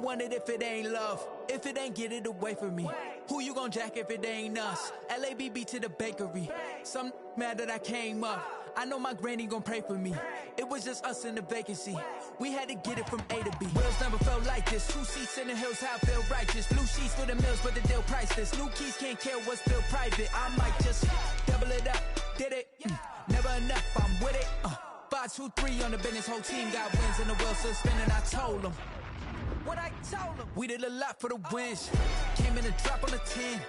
want it if it ain't love? If it ain't, get it away from me. Who you gon' jack if it ain't us? LABB to the bakery. Some mad that I came up. I know my granny gon' pray for me. It was just us in the vacancy. We had to get it from A to B. Wheels never felt like this. 2 seats in the hills, how I feel righteous. Blue sheets for the mills, but the deal priceless. New keys can't care what's still private. I might just double it up. Did it? Never enough, I'm with it. 5, 2, 3 on the business. Whole team got wins and the wheels still spinning. I told them what I told them. We did a lot for the wins. Came in and drop on the 10.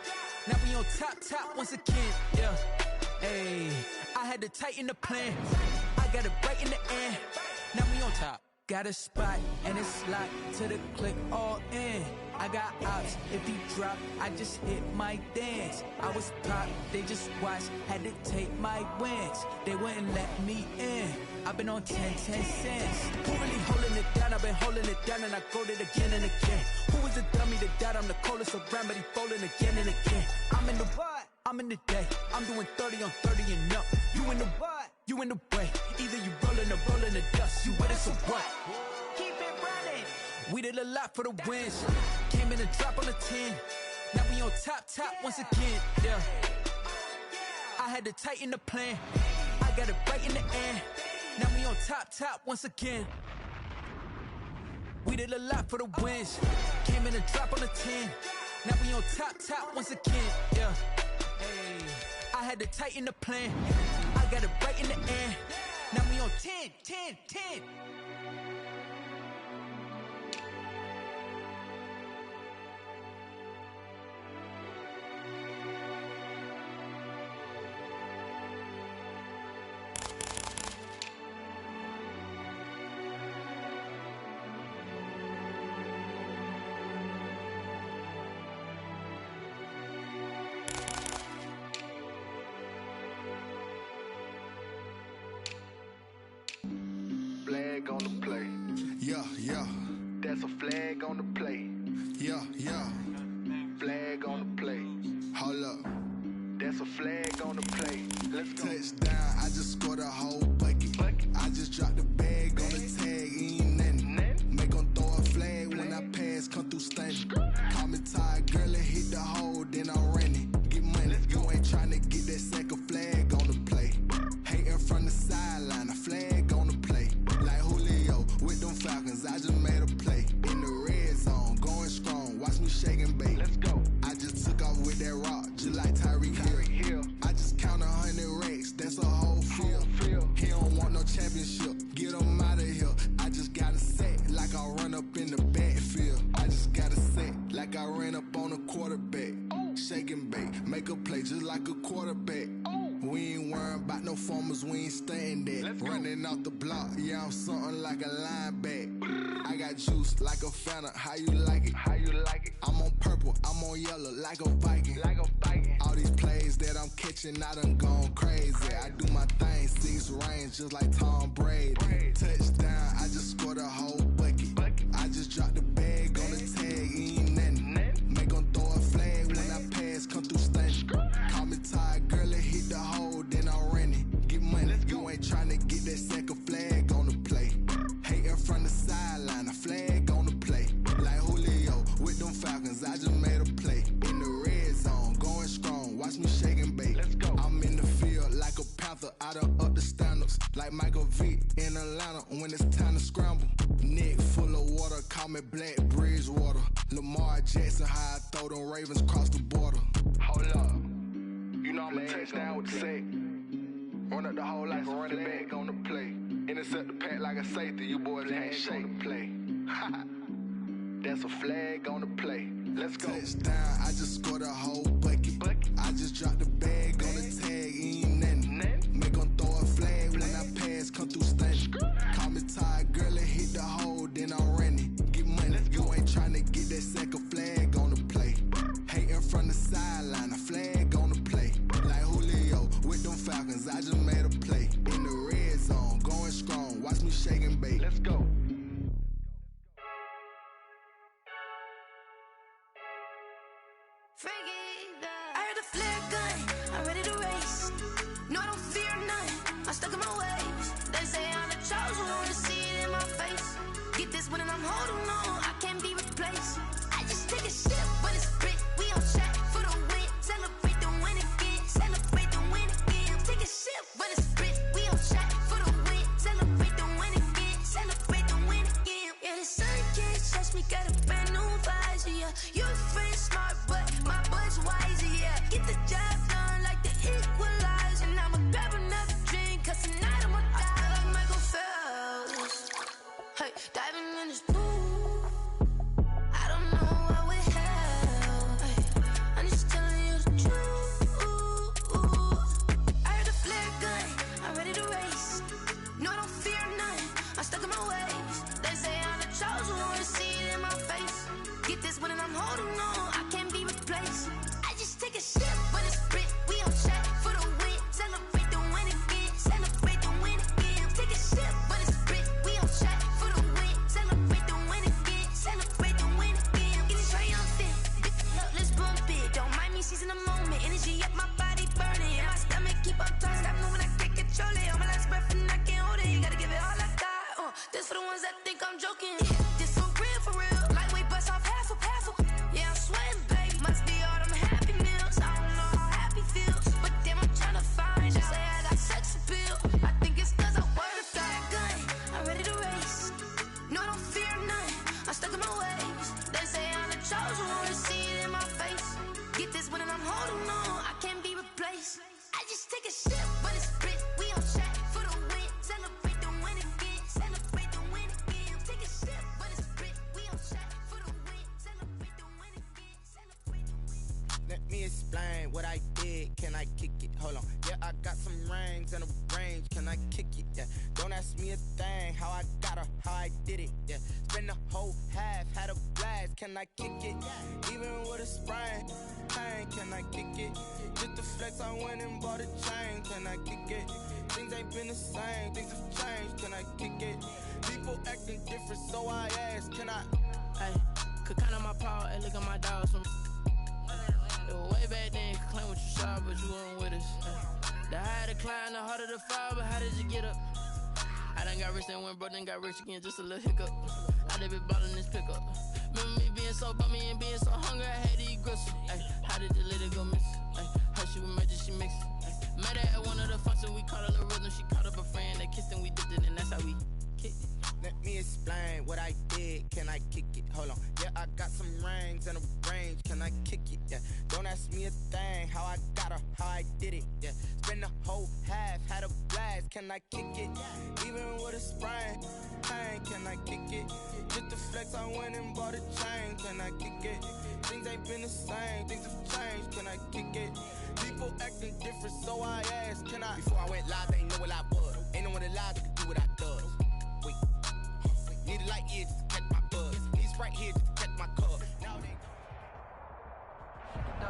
Now we on top once again. Yeah. Hey, I had to tighten the plan. I got it right in the end. Now we on top. Got a spot and it's locked to the click all in. I got ops, if he drop, I just hit my dance. I was pop, they just watched, had to take my wins. They wouldn't let me in. I've been on 10 cents. Who really holding it down? I've been holding it down and I go it again and again. Who was the dummy that died? I'm the coldest around, but he folding again and again. I'm in the what? I'm in the day. I'm doing 30 on 30 and up. You in the what? You in the way. Either you rolling or rolling the dust. You with us or what? Keep it running. We did a lot for the wins. Came in and drop on the 10. Now we on top once again. Yeah. I had to tighten the plan. I got it right in the end. Now we on top once again. We did a lot for the wins. Came in and drop on the 10. Now we on top once again. Yeah. Hey, I had to tighten the plan. I got it right in the end. Now we on 10. Flag on the play. Yeah. That's a flag on the play. Yeah. Flag on the play. Hold up. That's a flag on the play. Let's go. Touchdown, I just scored a whole bucket. I just dropped the bag on the tag, ain't nothing. Make 'em throw a flag when I pass, come through stunning. Call me tired, girl, and hit the hole, then I'm running. Get money, you ain't tryna get that second flag on the play. Hating from the sideline, a flag on the play. Like Julio with them Falcons, I just made a play. In the red zone, going strong, watch me shake and bake. Let's go. I just took off with that rock, just like Tyreek Hill. I just count 100 racks, that's a whole field. He don't want no championship, get him out of here. I just got a set, like I run up in the backfield. I just got a set, like I ran up on a quarterback. Shake and bake, make a play just like a quarterback. We ain't worrying about no formers, we ain't staying there. Running off the block, yeah, I'm something like a linebacker. I got juice like a Fanta, how you like it? I'm on purple, I'm on yellow, like a Viking. All these plays that I'm catching, I done gone crazy. I do my thing, 6 range, just like Tom Brady. Touchdown, I just scored a whole bucket. I just dropped the bag on the tag, ain't nothing. Make 'em throw a flag when I pass, come through stunning. Call me tired, girl, and hit the hole, then I'm running. Get money, you ain't tryna get that second flag on the play. Hating from the sideline, a flag on the play. Like Julio with them Falcons, I just made a play. In the red zone, going strong, watch me shake and bake. I'm in the field like a Panther, I done up the standards. Like Michael Vick in Atlanta when it's time to scramble. Neck full of water, call me Black Bridgewater. Lamar Jackson, how I throw them Ravens across the border. Hold up. You know I'm a touchdown with the sack. Run up the whole like a running back on the play. Intercept the pack like a safety. You boys ain't shake the play. That's a flag on the play. Let's go. Touchdown, I just scored a whole bucket. I just dropped the bag on the tag, ain't nothing. Make 'em throw a flag when I pass, come through stunning. Call me tired, girl, and hit the hole, then I'm running. Get money, you ain't tryna get that second flag on the play. Hating from the sideline, a flag on the play. Like Julio with them Falcons, I just made a play. In the red zone, going strong, watch me shake and bake. Let's go. I heard the flare gun, I'm ready to race. No, I don't fear none, I'm stuck in my ways. They say I'm the chosen one, to see it in my face. Get this one and I'm holding on, I can't be replaced. me got a brand new visor, yeah. Your friend smart, but my boy's wiser, yeah. Get the job done like the equalizer. And I'ma grab another drink, cause tonight I'ma die like Michael Phelps. Hey, diving in this pool, I don't know what we have. Hey, I'm just telling you the truth. I heard a flare gun, I'm ready to race. No, I don't fear none, I'm stuck in my ways. They say I'm the chosen one, see it in my face. Get this one and I'm holding on, I can't be replaced. I just take a sip, but it's Brit, we on chat for the win. Celebrate the win again, celebrate the win again. Take a sip, but it's Brit, we on chat for the win. Celebrate the win again, celebrate the win again. Get it triumphant, let's bump it. Don't mind me seizing the moment, energy up my body burning. And my stomach keep up tight, stop moving, I can't control it. On my last breath and I can't hold it, you gotta give it all I got. This for the ones that think I'm joking. This for real. Lightweight bust off half a. Yeah, I'm sweating, babe. Must be all them happy meals. I don't know how happy feels, but damn, I'm trying to find out. Say I got sex appeal. I think it's cause I wear the fire gun. I'm ready to race. No, I don't fear none. I'm stuck in my ways. They say I'm the chosen one, see it in my face. Get this one and I'm holding on, I can't be replaced. I just take a sip, but it's Brit. We on chat for the win. Celebrate the win again. Celebrate the win again. Take a sip, but it's Brit. We on chat for the win. Celebrate the win again. Celebrate the win. Let me explain what I did. Can I kick it? Hold on. Yeah, I got some rings and a range. Can I kick it? Yeah. Don't ask me a thing. How I got her, how I did it. Yeah. Spend the whole half, had a blast. Can I kick it? Even with a sprain. Pain, can I kick it? Just the flex, I went and bought a chain. Can I kick it? Things ain't been the same. Things have changed. Can I kick it? People acting different, so I ask. Can I? Hey, could count on my power and look at my dogs from. It was way back then, could claim what you saw, but you weren't with us. The higher the climb, the harder the fall, but how did you get up? I done got rich, then went broke, then got rich again, just a little hiccup. I done been ballin' this pickup. Remember me being so bummy and being so hungry, I had to eat gristle. Ay, how did the lady go miss? Ay, how she was magic, she mixed. Met her at one of the functions, we caught a little rhythm, she caught up a friend, they kissed and we dipped it, and that's how we kicked it. Let me explain what I did. Can I kick it? Hold on. Yeah, I got some rings and a range. Can I kick it? Yeah. Don't ask me a thing. How I got her, how I did it. Yeah. Spend the whole half, had a blast. Can I kick it? Even with a sprain. Pain, can I kick it? Just the flex, I went and bought a chain. Can I kick it? Things ain't been the same. Things have changed. Can I kick it? People acting different, so I asked. Can I? Before I went live, they ain't know what I was. Ain't no one alive that could do what I does. Wait. Need a light here just to catch my buzz. Need Sprite here just to catch my cup. Now they...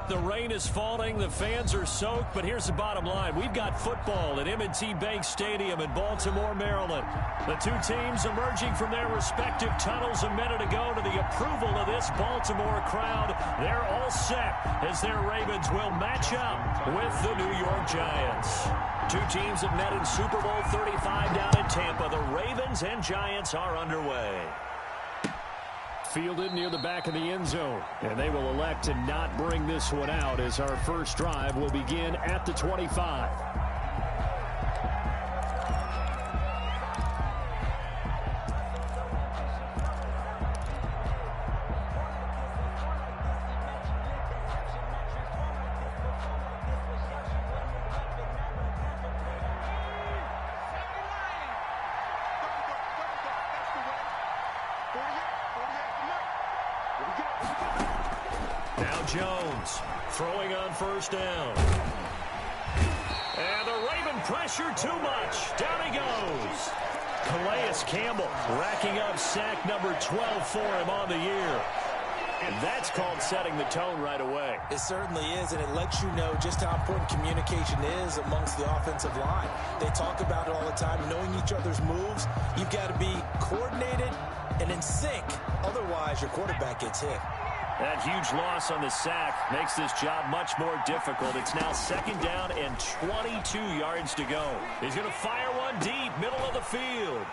The rain is falling, the fans are soaked, but here's the bottom line. We've got football at M&T Bank Stadium in Baltimore, Maryland. The two teams emerging from their respective tunnels a minute ago to the approval of this Baltimore crowd. They're all set as their Ravens will match up with the New York Giants. Two teams have met in Super Bowl 35 down in Tampa. The Ravens and Giants are underway. Fielded near the back of the end zone. And they will elect to not bring this one out as our first drive will begin at the 25. Jones throwing on first down. And the Raven pressure too much. Down he goes. Calais Campbell racking up sack number 12 for him on the year. And that's called setting the tone right away. It certainly is, and it lets you know just how important communication is amongst the offensive line. They talk about it all the time, knowing each other's moves. You've got to be coordinated and in sync. Otherwise, your quarterback gets hit. That huge loss on the sack makes this job much more difficult. It's now second down and 22 yards to go. He's going to fire one deep, middle of the field.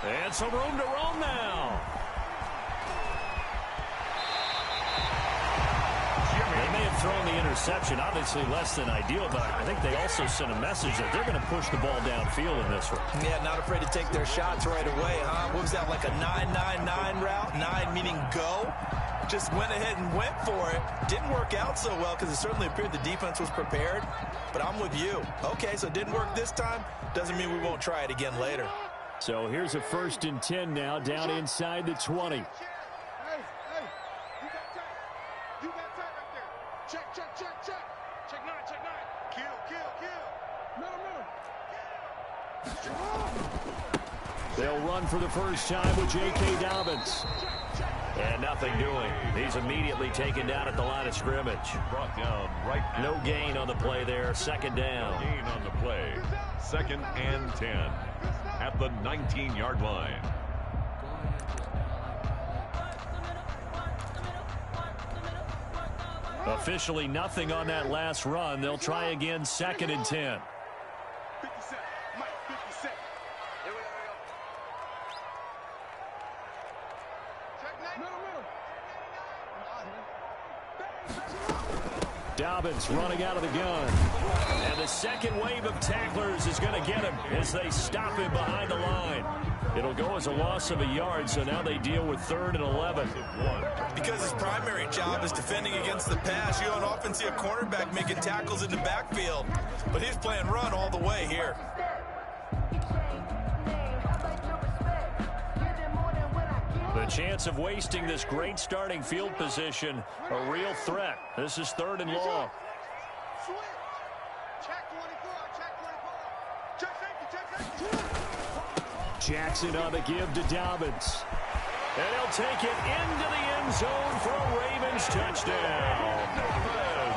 And some room to roam now. They may have thrown the interception, obviously less than ideal, but I think they also sent a message that they're going to push the ball downfield in this one. Yeah, not afraid to take their shots right away, huh? What was that, like a 9-9-9 route? 9, meaning go. Just went ahead and went for it. Didn't work out so well because it certainly appeared the defense was prepared. But I'm with you. Okay, so it didn't work this time. Doesn't mean we won't try it again later. So here's a 1st and 10 now, down inside the 20. Hey, you got tight. You got tight right there. Check. Check 9. Kill. They'll run for the first time with J.K. Dobbins. And nothing doing. He's immediately taken down at the line of scrimmage. Brought down right now. No gain on the play there. 2nd down. No gain on the play. 2nd and 10 at the 19-yard line. Officially nothing on that last run. They'll try again 2nd and 10. 57. Mike, 57. Here we go. Check 9. Dobbins running out of the gun. And the second wave of tacklers is going to get him as they stop him behind the line. It'll go as a loss of a yard, so now they deal with 3rd and 11. Because his primary job is defending against the pass, you don't often see a cornerback making tackles in the backfield. But he's playing run all the way here. The chance of wasting this great starting field position, a real threat. This is 3rd and long. Switch. Check 24. Check safety. Jackson on the give to Dobbins. And he'll take it into the end zone for a Ravens touchdown.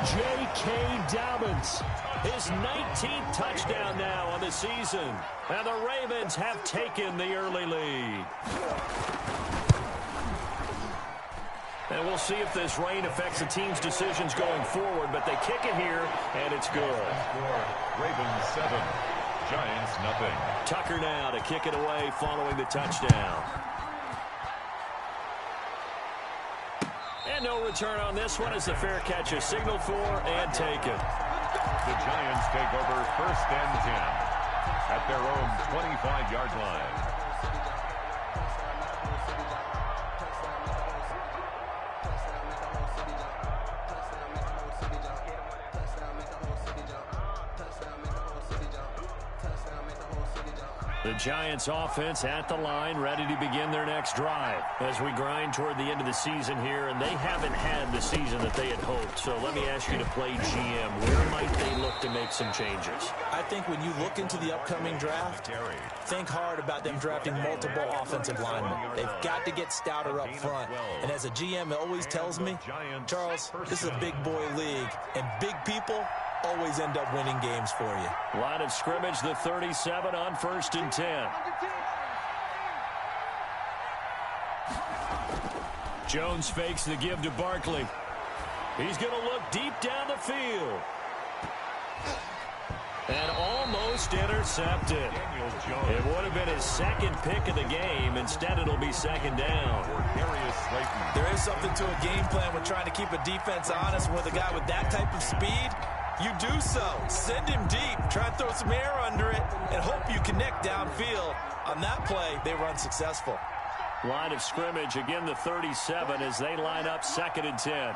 J.K. Dobbins, his 19th touchdown now on the season. And the Ravens have taken the early lead. And we'll see if this rain affects the team's decisions going forward, but they kick it here, and it's good. Ravens 7, Giants nothing. Tucker now to kick it away following the touchdown. And no return on this one as the fair catch is signaled for and taken. The Giants take over 1st and 10 at their own 25-yard line. The Giants offense at the line, ready to begin their next drive as we grind toward the end of the season here, and they haven't had the season that they had hoped. So let me ask you to play GM. Where might they look to make some changes? I think when you look into the upcoming draft, think hard about them drafting multiple offensive linemen. They've got to get stouter up front. And as a GM always tells me, Charles, this is a big boy league, and big people always end up winning games for you. Line of scrimmage, the 37 on 1st and 10. Jones fakes the give to Barkley. He's going to look deep down the field. And almost intercepted. It would have been his 2nd pick of the game. Instead, it'll be 2nd down. There is something to a game plan when trying to keep a defense honest. With a guy with that type of speed, you do so. Send him deep. Try and throw some air under it and hope you connect downfield. On that play, they run successful. Line of scrimmage, again the 37 as they line up 2nd and 10.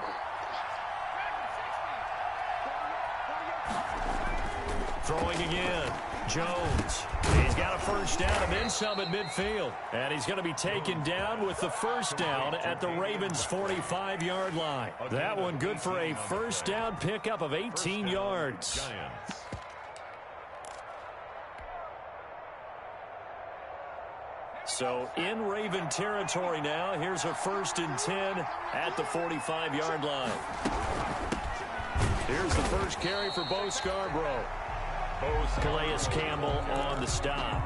Throwing again. Jones. He's got a first down and then some at midfield. And he's going to be taken down with the first down at the Ravens' 45-yard line. That one good for a first down pickup of 18 yards. So in Raven territory now. Here's a 1st and 10 at the 45-yard line. Here's the first carry for Bo Scarborough. Calais Campbell on the stop.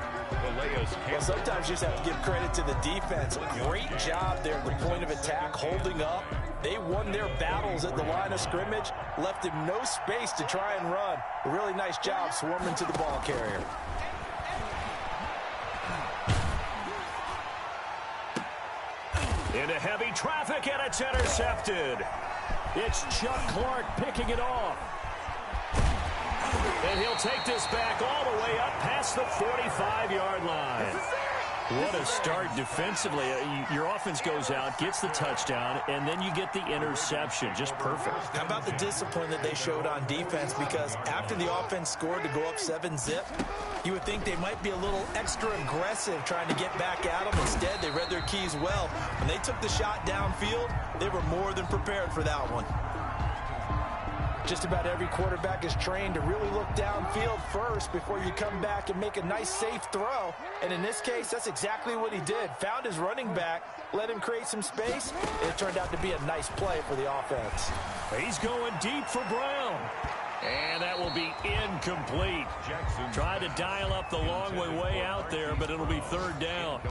Well, sometimes you just have to give credit to the defense. Great job there at the point of attack, holding up. They won their battles at the line of scrimmage, left him no space to try and run. A really nice job swarming to the ball carrier. Into heavy traffic, and it's intercepted. It's Chuck Clark picking it off. And he'll take this back all the way up past the 45-yard line. What a start defensively. Your offense goes out, gets the touchdown, and then you get the interception. Just perfect. How about the discipline that they showed on defense? Because after the offense scored to go up 7-zip, you would think they might be a little extra aggressive trying to get back at them. Instead, they read their keys well. When they took the shot downfield, they were more than prepared for that one. Just about every quarterback is trained to really look downfield first before you come back and make a nice, safe throw. And in this case, that's exactly what he did. Found his running back, let him create some space, and it turned out to be a nice play for the offense. He's going deep for Brown. And that will be incomplete. Try to dial up the long way out there, but it'll be third down.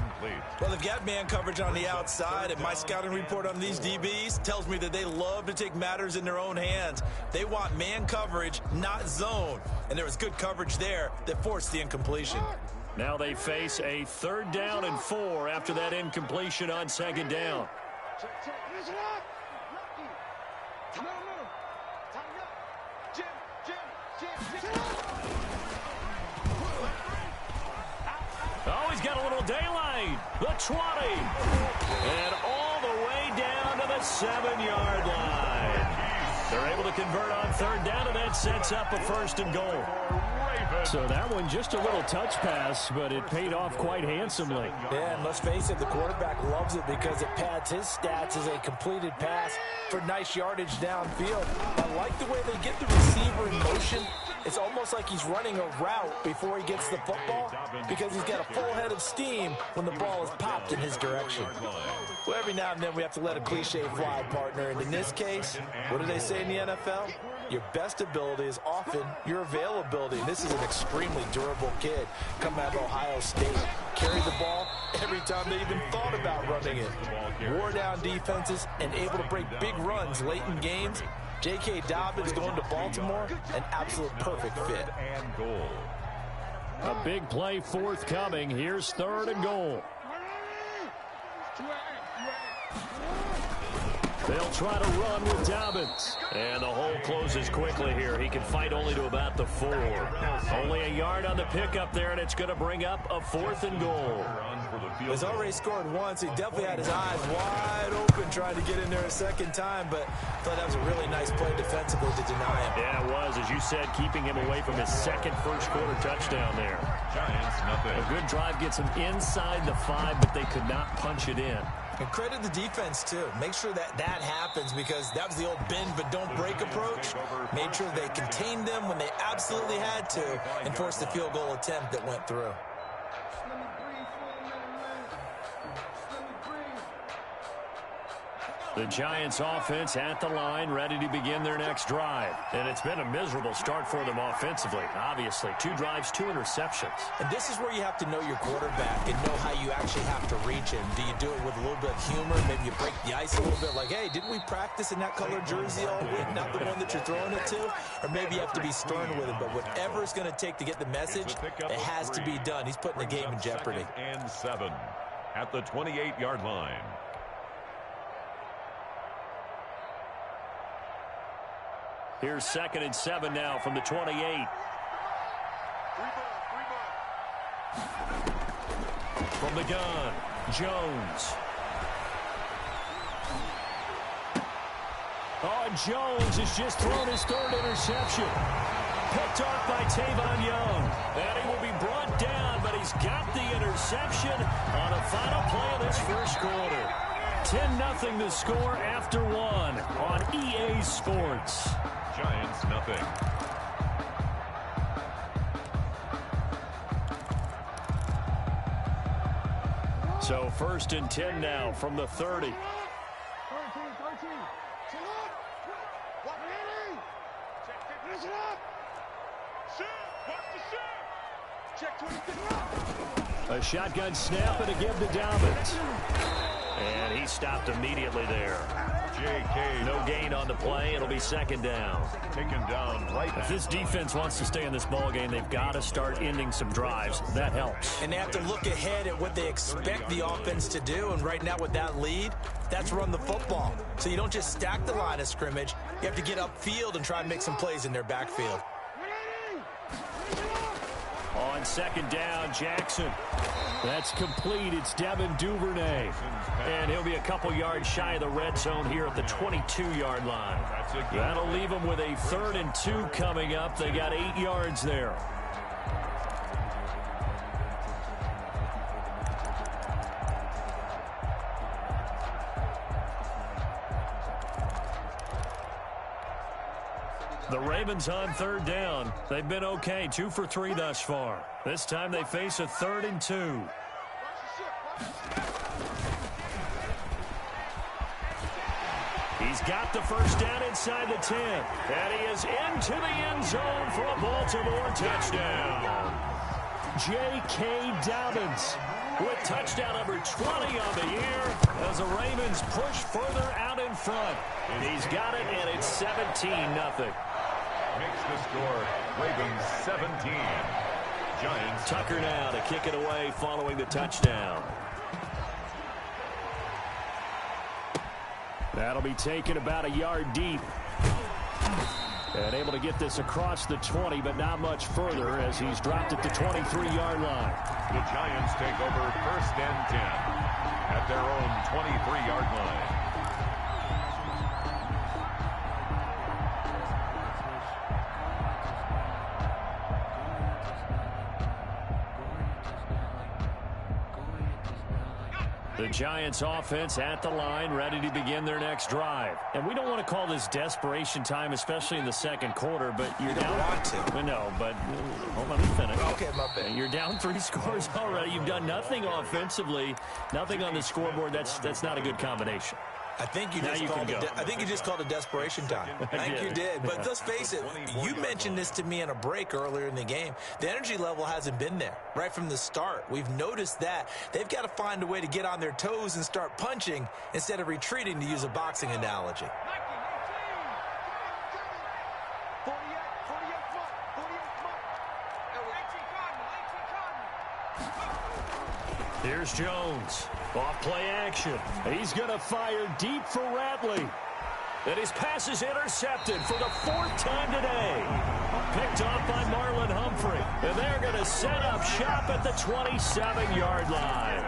Well, they've got man coverage on the outside, and my scouting report on these DBs tells me that they love to take matters in their own hands. They want man coverage, not zone. And there was good coverage there that forced the incompletion. Now they face a 3rd down and 4 after that incompletion on 2nd down. Oh, he's got a little daylight. The 20. And all the way down to the 7-yard line. They're able to convert on 3rd down, and that sets up a 1st and goal. So that one just a little touch pass, but it paid off quite handsomely. Yeah, and let's face it, the quarterback loves it because it pads his stats as a completed pass for nice yardage downfield. I like the way they get the receiver in motion. It's almost like he's running a route before he gets the football because he's got a full head of steam when the ball is popped in his direction. Well, every now and then we have to let a cliche fly, partner. And in this case, what do they say in the NFL? Your best ability is often your availability. And this is an extremely durable kid coming out of Ohio State. Carried the ball every time they even thought about running it. Wore down defenses and able to break big runs late in games. J.K. Dobbins going to Baltimore, an absolute perfect fit. A big play forthcoming. Here's 3rd and goal. They'll try to run with Dobbins. And the hole closes quickly here. He can fight only to about the 4. Only a yard on the pickup there, and it's going to bring up a 4th and goal. He's already scored once. He definitely had his eyes wide open trying to get in there a second time, but I thought that was a really nice play defensively to deny him. Yeah, it was. As you said, keeping him away from his second first-quarter touchdown there. Giants, nothing. A good drive gets him inside the 5, but they could not punch it in. And credit the defense, too. Make sure that happens because that was the old bend but don't break approach. Made sure they contained them when they absolutely had to and forced the field goal attempt that went through. The Giants offense at the line, ready to begin their next drive. And it's been a miserable start for them offensively. Obviously, 2 drives, 2 interceptions. And this is where you have to know your quarterback and know how you actually have to reach him. Do you do it with a little bit of humor? Maybe you break the ice a little bit like, hey, didn't we practice in that colored jersey all week? Not the one that you're throwing it to? Or maybe you have to be stern with him. But whatever it's going to take to get the message, it has to be done. He's putting the game in jeopardy. 2nd and 7 at the 28-yard line. Here's 2nd and 7 now from the 28. From the gun, Jones. Oh, Jones has just thrown his 3rd interception. Picked off by Tavon Young. And he will be brought down, but he's got the interception on the final play of this first quarter. 10-0 the score after 1 on EA Sports. Giants, nothing. So 1st and 10 now from the 30. A shotgun snap and a give to Dobbins. And he stopped immediately there. J.K. No gain on the play. It'll be 2nd down. Taken down right. If this defense wants to stay in this ballgame, they've got to start ending some drives. That helps. And they have to look ahead at what they expect the offense to do. And right now with that lead, that's run the football. So you don't just stack the line of scrimmage. You have to get upfield and try and make some plays in their backfield. On on second down. Jackson. That's complete. It's Devin Duvernay. And he'll be a couple yards shy of the red zone here at the 22-yard line. That'll leave them with a 3rd and 2 coming up. They got 8 yards there. The Ravens on 3rd down. They've been okay, 2 for 3 thus far. This time they face a 3rd and 2. He's got the first down inside the 10. And he is into the end zone for a Baltimore touchdown. J.K. Dobbins with touchdown number 20 on the year as the Ravens push further out in front. He's got it, and it's 17-0. Makes the score, Ravens 17. Giants. Tucker now to kick it away following the touchdown. That'll be taken about a yard deep. And able to get this across the 20, but not much further as he's dropped it to 23-yard line. The Giants take over 1st and 10 at their own 23-yard line. The Giants offense at the line, ready to begin their next drive. And we don't want to call this desperation time, especially in the second quarter, but you're down. Want to. Well, no, but hold on, let me finish. Okay, my bad. You're down 3 scores already. You've done nothing offensively, nothing on the scoreboard. That's not a good combination. I think you just called it desperation time. I think you did. But let's face it, you mentioned this to me in a break earlier in the game. The energy level hasn't been there right from the start. We've noticed that. They've got to find a way to get on their toes and start punching instead of retreating, to use a boxing analogy. Here's Jones. Off play action. He's going to fire deep for Ratley. And his pass is intercepted for the 4th time today. Picked off by Marlon Humphrey. And they're going to set up shop at the 27-yard line.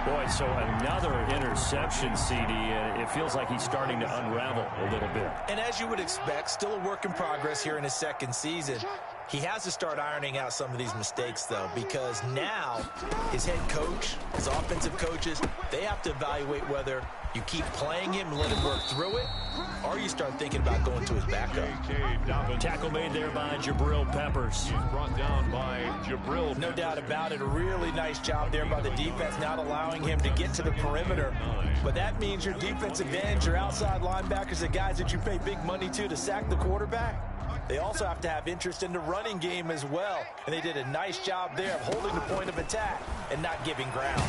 Boy, so another interception, CD, and it feels like he's starting to unravel a little bit. And as you would expect, still a work in progress here in his 2nd season. He has to start ironing out some of these mistakes, though, because now his head coach, his offensive coaches, they have to evaluate whether you keep playing him and let him work through it, or you start thinking about going to his backup. Tackle made there by Jabril Peppers. He's brought down by Jabril. No doubt about it. A really nice job there by the defense, not allowing him to get to the perimeter. But that means your defensive ends, your outside linebackers, the guys that you pay big money to sack the quarterback, they also have to have interest in the running game as well. And they did a nice job there of holding the point of attack and not giving ground.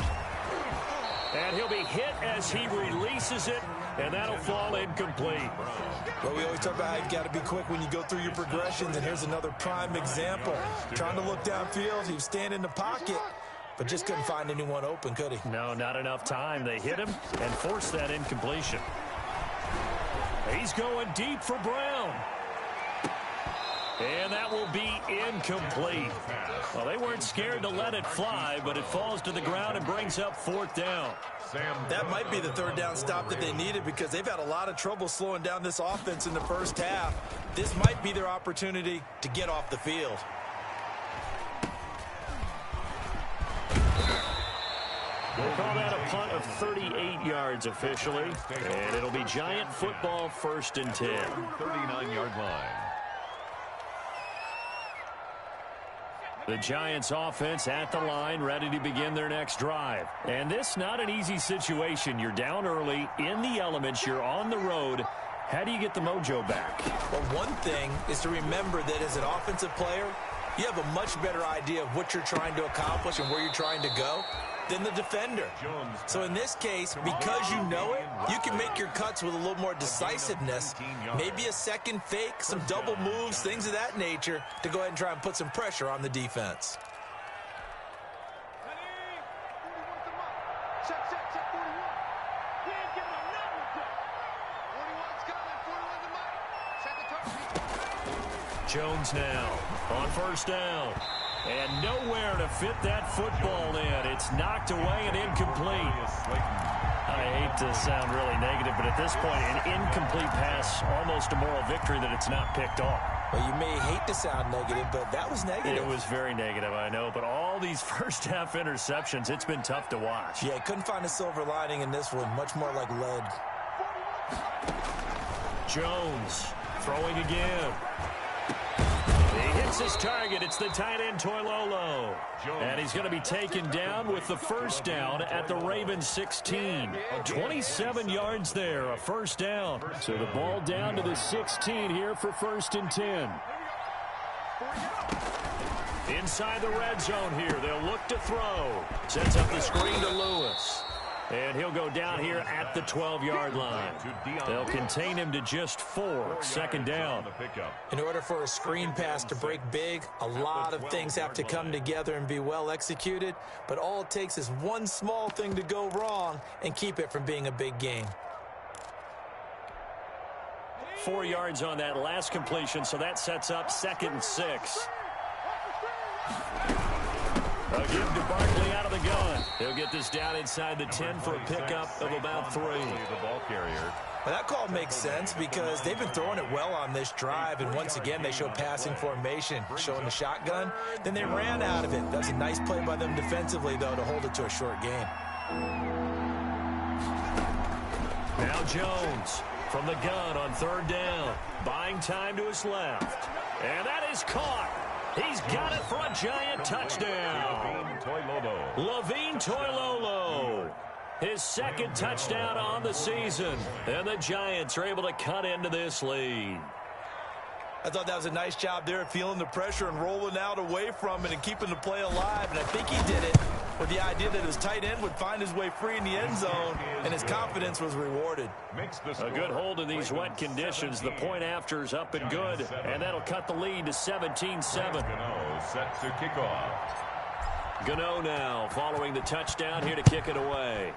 And he'll be hit as he releases it, and that'll fall incomplete. But we always talk about how you've got to be quick when you go through your progressions, and here's another prime example. Trying to look downfield, he was standing in the pocket, but just couldn't find anyone open, could he? No, not enough time. They hit him and forced that incompletion. He's going deep for Brown. And that will be incomplete. Well, they weren't scared to let it fly, but it falls to the ground and brings up 4th down. That might be the 3rd down stop that they needed, because they've had a lot of trouble slowing down this offense in the first half. This might be their opportunity to get off the field. We'll call that a punt of 38 yards officially. And it'll be Giant football, 1st and 10. 39-yard line. The Giants offense at the line, ready to begin their next drive. And this not an easy situation. You're down early, in the elements, you're on the road. How do you get the mojo back? Well, one thing is to remember that as an offensive player, you have a much better idea of what you're trying to accomplish and where you're trying to go than the defender. So in this case, because you know it, you can make your cuts with a little more decisiveness. Maybe a second fake, some double moves, things of that nature, to go ahead and try and put some pressure on the defense. Jones now on 1st down. And nowhere to fit that football in. It's knocked away and incomplete. I hate to sound really negative, but at this point, an incomplete pass, almost a moral victory that it's not picked off. Well, you may hate to sound negative, but that was negative. It was very negative, I know, but all these first-half interceptions, it's been tough to watch. Yeah, couldn't find a silver lining in this one. Much more like lead. Jones throwing again. He hits his target. It's the tight end, Toilolo. And he's going to be taken down with the first down at the Ravens 16. 27 yards there, a first down. So the ball down to the 16 here for 1st and 10. Inside the red zone here. They'll look to throw. Sets up the screen to Lewis. And he'll go down here at the 12-yard line. They'll contain him to just 4. Second down. In order for a screen pass to break big, a lot of things have to come together and be well executed. But all it takes is one small thing to go wrong and keep it from being a big game. 4 yards on that last completion, so that sets up 2nd and 6. A give to Barkley out of the gun. He'll get this down inside the 10 for a pickup of about 3. The ball carrier. Well, that call makes sense because they've been throwing it well on this drive, and once again they show passing formation, showing the shotgun. Then they ran out of it. That's a nice play by them defensively, though, to hold it to a short game. Now Jones from the gun on 3rd down. Buying time to his left. And that is caught. He's got it for a giant touchdown. Levine Toilolo. His 2nd touchdown on the season. And the Giants are able to cut into this lead. I thought that was a nice job there of feeling the pressure and rolling out away from it and keeping the play alive. And I think he did it with the idea that his tight end would find his way free in the end zone, and his confidence was rewarded. A good hold in these wet conditions. The point after is up and good, and that'll cut the lead to 17-7. Set to kick off. Gano now following the touchdown here to kick it away.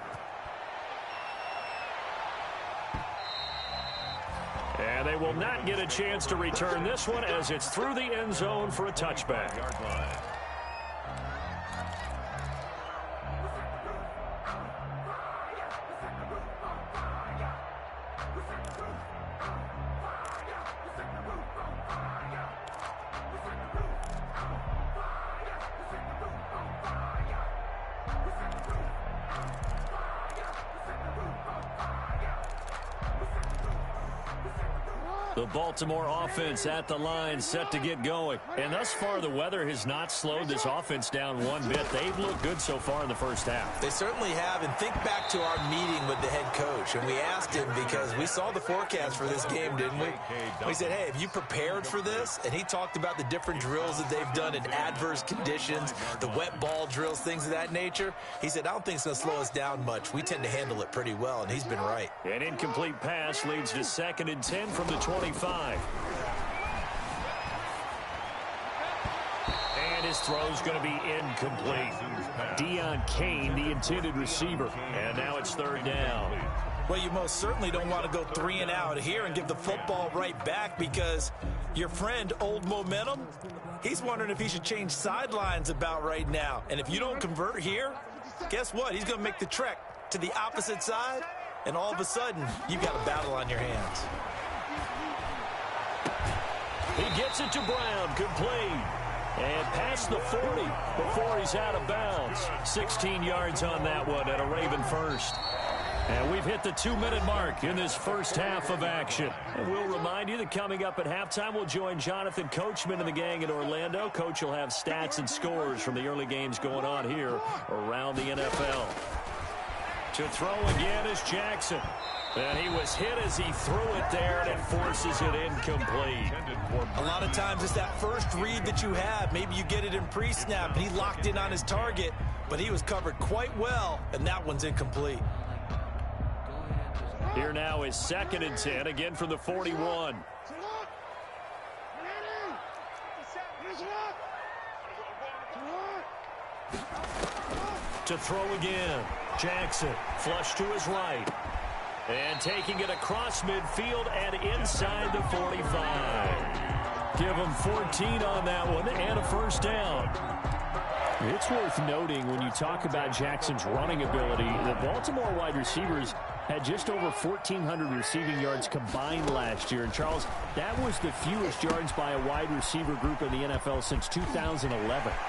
And they will not get a chance to return this one as it's through the end zone for a touchback. The Baltimore offense at the line, set to get going. And thus far, the weather has not slowed this offense down one bit. They've looked good so far in the first half. They certainly have. And think back to our meeting with the head coach. And we asked him because we saw the forecast for this game, didn't we? We said, hey, have you prepared for this? And he talked about the different drills that they've done in adverse conditions, the wet ball drills, things of that nature. He said, I don't think it's going to slow us down much. We tend to handle it pretty well, and he's been right. An incomplete pass leads to 2nd and 10 from the 25. And his throw's going to be incomplete. Deion Kane, the intended receiver. And now it's 3rd down. Well, you most certainly don't want to go 3 and out here and give the football right back because your friend, Old Momentum, he's wondering if he should change sidelines about right now. And if you don't convert here, guess what? He's going to make the trek to the opposite side, and all of a sudden, you've got a battle on your hands. He gets it to Brown, complete. And past the 40 before he's out of bounds. 16 yards on that one at a Raven first. And we've hit the 2-minute mark in this first half of action. And we'll remind you that coming up at halftime, we'll join Jonathan Coachman and the gang in Orlando. Coach will have stats and scores from the early games going on here around the NFL. To throw again is Jackson. And he was hit as he threw it there, and it forces it incomplete. A lot of times it's that first read that you have. Maybe you get it in pre-snap, and he locked in on his target, but he was covered quite well, and that one's incomplete. Here now is 2nd and 10, again from the 41. To throw again. Jackson, flush to his right. And taking it across midfield and inside the 45. Give them 14 on that one and a first down. It's worth noting when you talk about Jackson's running ability, the Baltimore wide receivers had just over 1,400 receiving yards combined last year. And, Charles, that was the fewest yards by a wide receiver group in the NFL since 2011.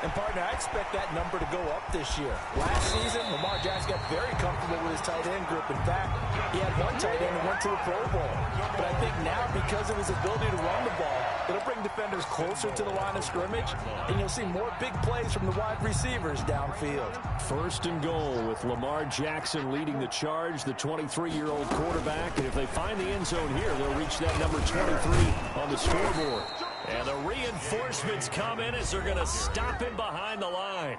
And, partner, I expect that number to go up this year. Last season, Lamar Jackson got very comfortable with his tight end group. In fact, he had one tight end and went to a Pro Bowl. But I think now, because of his ability to run the ball, it'll bring defenders closer to the line of scrimmage, and you'll see more big plays from the wide receivers downfield. First and goal with Lamar Jackson leading the charge, the 23-year-old quarterback. And if they find the end zone here, they'll reach that number 23 on the scoreboard. And the reinforcements come in as they're going to stop him behind the line.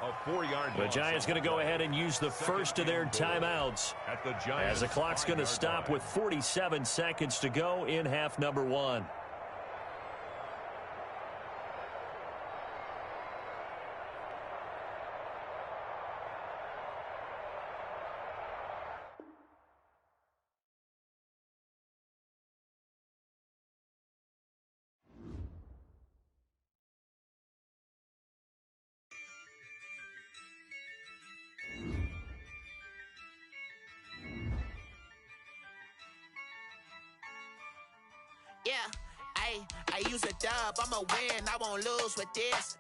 The Giants going to go ahead and use the first of their timeouts as the clock's going to stop with 47 seconds to go in half number one. Yeah, I use a dub, I'ma win, I won't lose with this.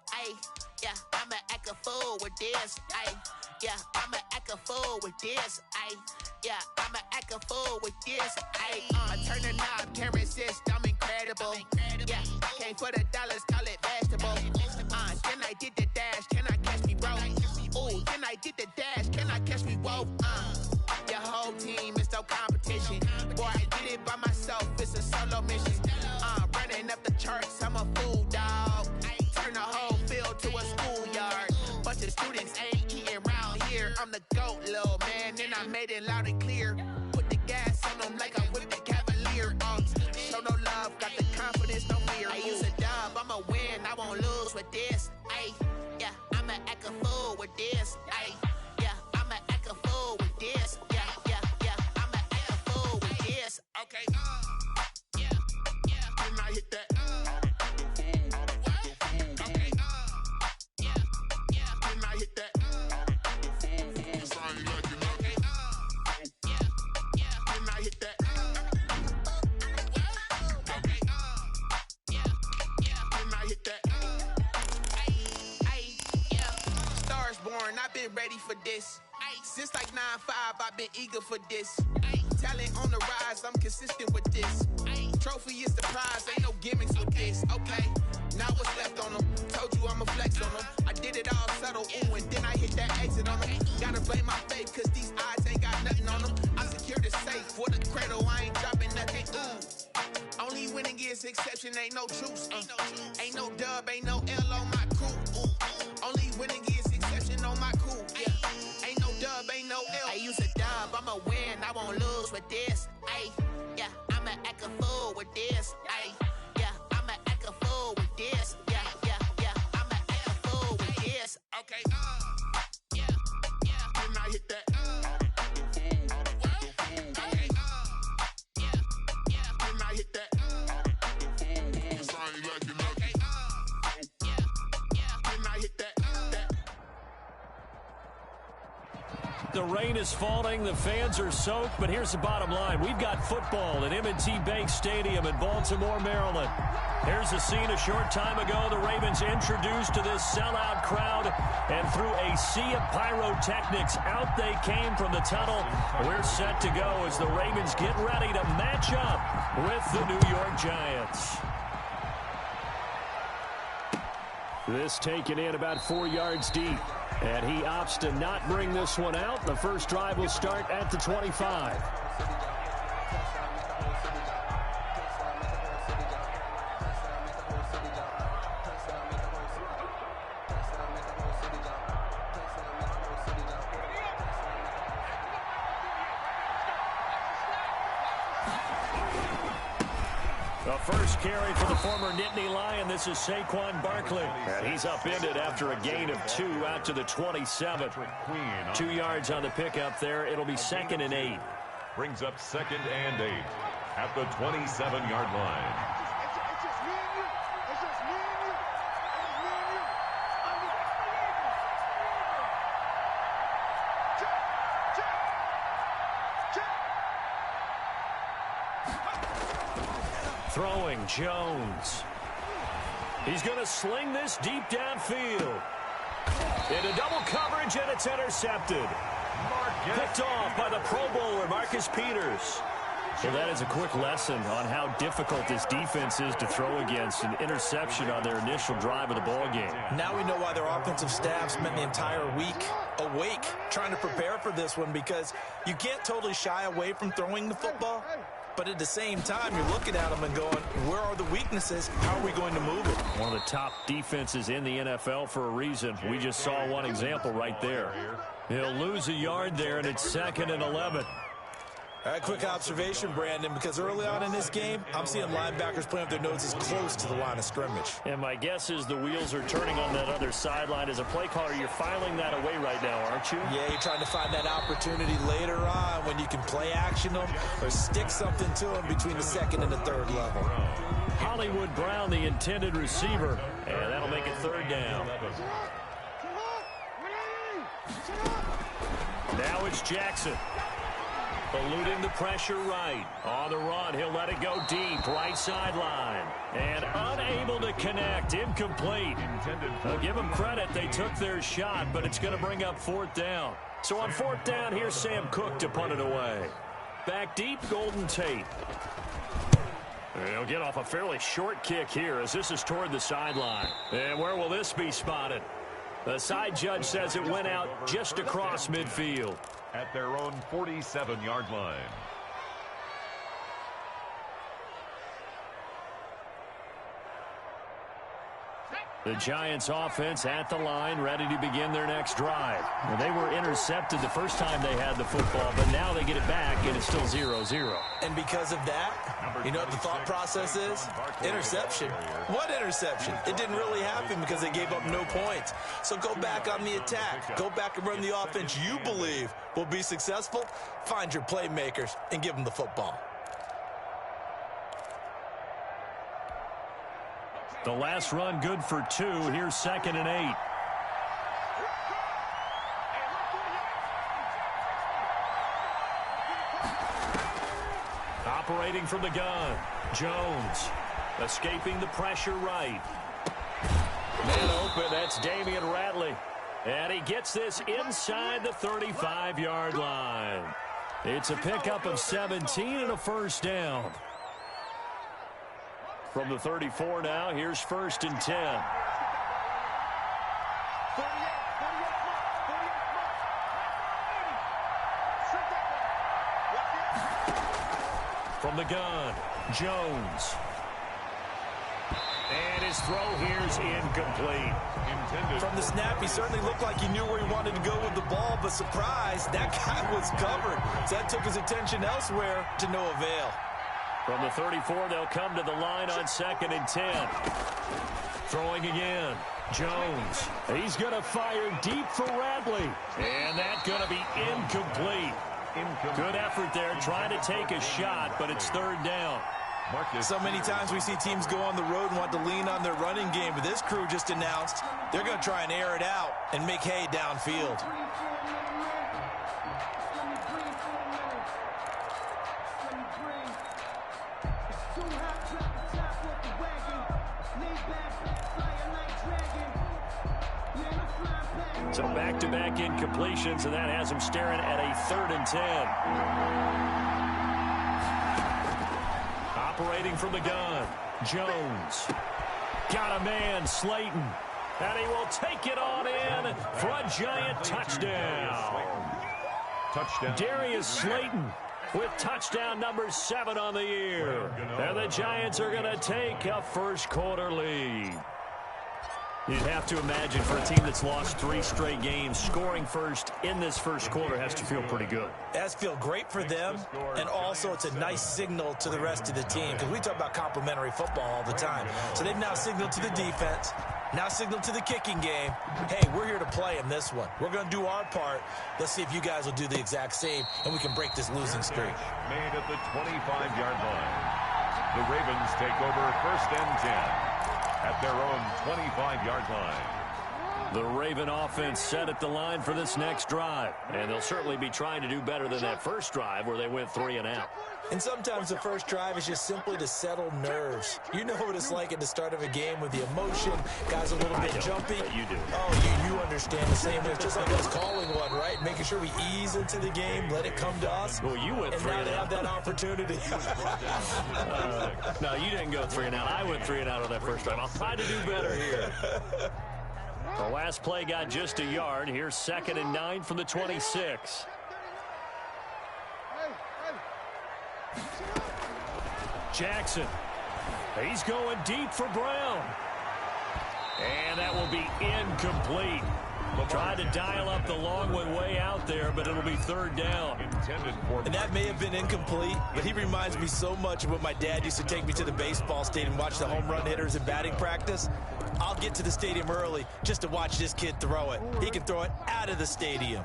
Yeah, I'ma act a fool with this. Yeah, I'ma act a fool with this. Yeah, I'ma act a fool with this. Turn the knob, can't resist, I'm incredible. Yeah, came for the dollars, call it vegetable. Then I did the dash, can I catch me, bro? Ooh, then I did the dash, can I catch me, whoa? Your whole team is no competition. Boy, I did it by myself, it's a solo mission. Running up the charts, I'm a fool, dog. Turn the whole field to a schoolyard. Bunch of students ain't eating round here. I'm the GOAT, little man, and I made it loud and clear. Put the gas on them like I whipped the Cavalier. Show no love, got the confidence, no fear. I use a dub, I'ma win, I won't lose with this. Yeah, I'ma act a fool with this. Yeah, I'ma act a fool with this. Yeah, I'ma act a fool with this. Okay, yeah, when I hit that. Okay, yeah, when I hit that. It's only like you know. Okay, yeah, when I hit that. Okay, yeah, when I hit that. Stars born, I've been ready for this. Since like 9-5, I've been eager for this. Talent on the rise, I'm consistent with this. Trophy is the prize, ain't no gimmicks with this. Okay, now what's left on them? Told you I'ma flex on them. I did it all subtle, ooh, and then I hit that exit on them. Gotta blame my faith, cause these odds ain't got nothing on them. I secure the safe for the cradle, I ain't dropping nothing, ooh. Only winning is exception, ain't no truce. Ain't no dub, ain't no L on my crew. Only winning is exception on my crew. Yeah, ain't no dub, ain't no L. I use a dub, I'ma win, I won't lose with this. Yeah, I'ma act a fool with this. Yeah, I'ma act a fool with this. Yeah, I'ma act a fool with this. Okay, yeah, when I hit that. Okay, yeah, when I hit that. It's only like you know. Okay, yeah, when I hit that. The rain is falling, the fans are soaked, but here's the bottom line. We've got football at M&T Bank Stadium in Baltimore, Maryland. Here's a scene a short time ago. The Ravens introduced to this sellout crowd, and through a sea of pyrotechnics, out they came from the tunnel. We're set to go as the Ravens get ready to match up with the New York Giants. This taken in about 4 yards deep. And he opts to not bring this one out. The first drive will start at the 25. The first carry for the former Nittany Lion. This is Saquon Barkley. And he's upended after a gain of 2 out to the 27. 2 yards on the pickup there. It'll be 2nd and 8. Brings up 2nd and 8 at the 27-yard line. Throwing Jones. He's going to sling this deep downfield. Into double coverage, and it's intercepted. Picked off by the Pro Bowler, Marcus Peters. So that is a quick lesson on how difficult this defense is to throw against. An interception on their initial drive of the ball game. Now we know why their offensive staff spent the entire week awake trying to prepare for this one, because you can't totally shy away from throwing the football. But at the same time, you're looking at them and going, where are the weaknesses? How are we going to move it? One of the top defenses in the NFL for a reason. We just saw one example right there. He'll lose a yard there, and it's 2nd and 11. All right, quick observation, Brandon, because early on in this game, I'm seeing linebackers playing with their noses close to the line of scrimmage. And my guess is the wheels are turning on that other sideline. As a play caller, you're filing that away right now, aren't you? Yeah, you're trying to find that opportunity later on when you can play action them or stick something to them between the 2nd and the 3rd level. Hollywood Brown, the intended receiver, and that'll make it 3rd down. Now it's Jackson. Eluding the pressure right. On the run, he'll let it go deep. Right sideline. And unable to connect. Incomplete. I'll give them credit. They took their shot, but it's going to bring up 4th down. So on 4th down, here's Sam Cook to punt it away. Back deep, Golden Tate. He'll get off a fairly short kick here as this is toward the sideline. And where will this be spotted? The side judge says it went out just across midfield. At their own 47-yard line. The Giants offense at the line, ready to begin their next drive. Well, they were intercepted the first time they had the football, but now they get it back, and it's still 0-0. And because of that, you know what the thought process is? Interception. What interception? It didn't really happen because they gave up no points. So go back on the attack. Go back and run the offense you believe will be successful. Find your playmakers and give them the football. The last run good for 2. Here's 2nd and 8. Operating from the gun. Jones escaping the pressure right. Man open. That's Damian Radley. And he gets this inside the 35-yard line. It's a pickup of 17 and a 1st down. From the 34 now, here's 1st and 10. From the gun, Jones. And his throw here's incomplete. From the snap, he certainly looked like he knew where he wanted to go with the ball, but surprise, that guy was covered. So that took his attention elsewhere to no avail. From the 34, they'll come to the line on 2nd and 10. Throwing again. Jones. He's going to fire deep for Radley. And that's going to be incomplete. Good effort there, trying to take a shot, but it's 3rd down. So many times we see teams go on the road and want to lean on their running game, but this crew just announced they're going to try and air it out and make hay downfield. So back-to-back incompletions, and that has him staring at a 3rd and 10. Operating from the gun, Jones. Got a man, Slayton. And he will take it on in for a Giant touchdown. Darius Slayton with touchdown number 7 on the year. And the Giants are going to take a first-quarter lead. You'd have to imagine for a team that's lost 3 straight games, scoring first in this first quarter has to feel pretty good. It has to feel great for them, and also it's a nice signal to the rest of the team, because we talk about complimentary football all the time. So they've now signaled to the defense, now signaled to the kicking game, hey, we're here to play in this one. We're going to do our part. Let's see if you guys will do the exact same, and we can break this losing streak. Made at the 25-yard line. The Ravens take over 1st and 10. At their own 25-yard line. The Raven offense set at the line for this next drive. And they'll certainly be trying to do better than that first drive where they went 3 and out. And sometimes the first drive is just simply to settle nerves. You know what it's like at the start of a game with the emotion. Guys a little bit jumpy. You do. Oh, you understand the same way. It's just like us calling one, right? Making sure we ease into the game, let it come to us. Well, you went 3 and out. And now they have that opportunity. No, you didn't go 3 and out. I went 3 and out on that first drive. I'll try to do better here. The last play got just a yard. Here's 2nd and 9 from the 26. Jackson. He's going deep for Brown. And that will be incomplete. Tried to dial up the long one way out there, but it'll be 3rd down. And that may have been incomplete, but he reminds me so much of when my dad used to take me to the baseball stadium and watch the home run hitters in batting practice. I'll get to the stadium early just to watch this kid throw it. He can throw it out of the stadium.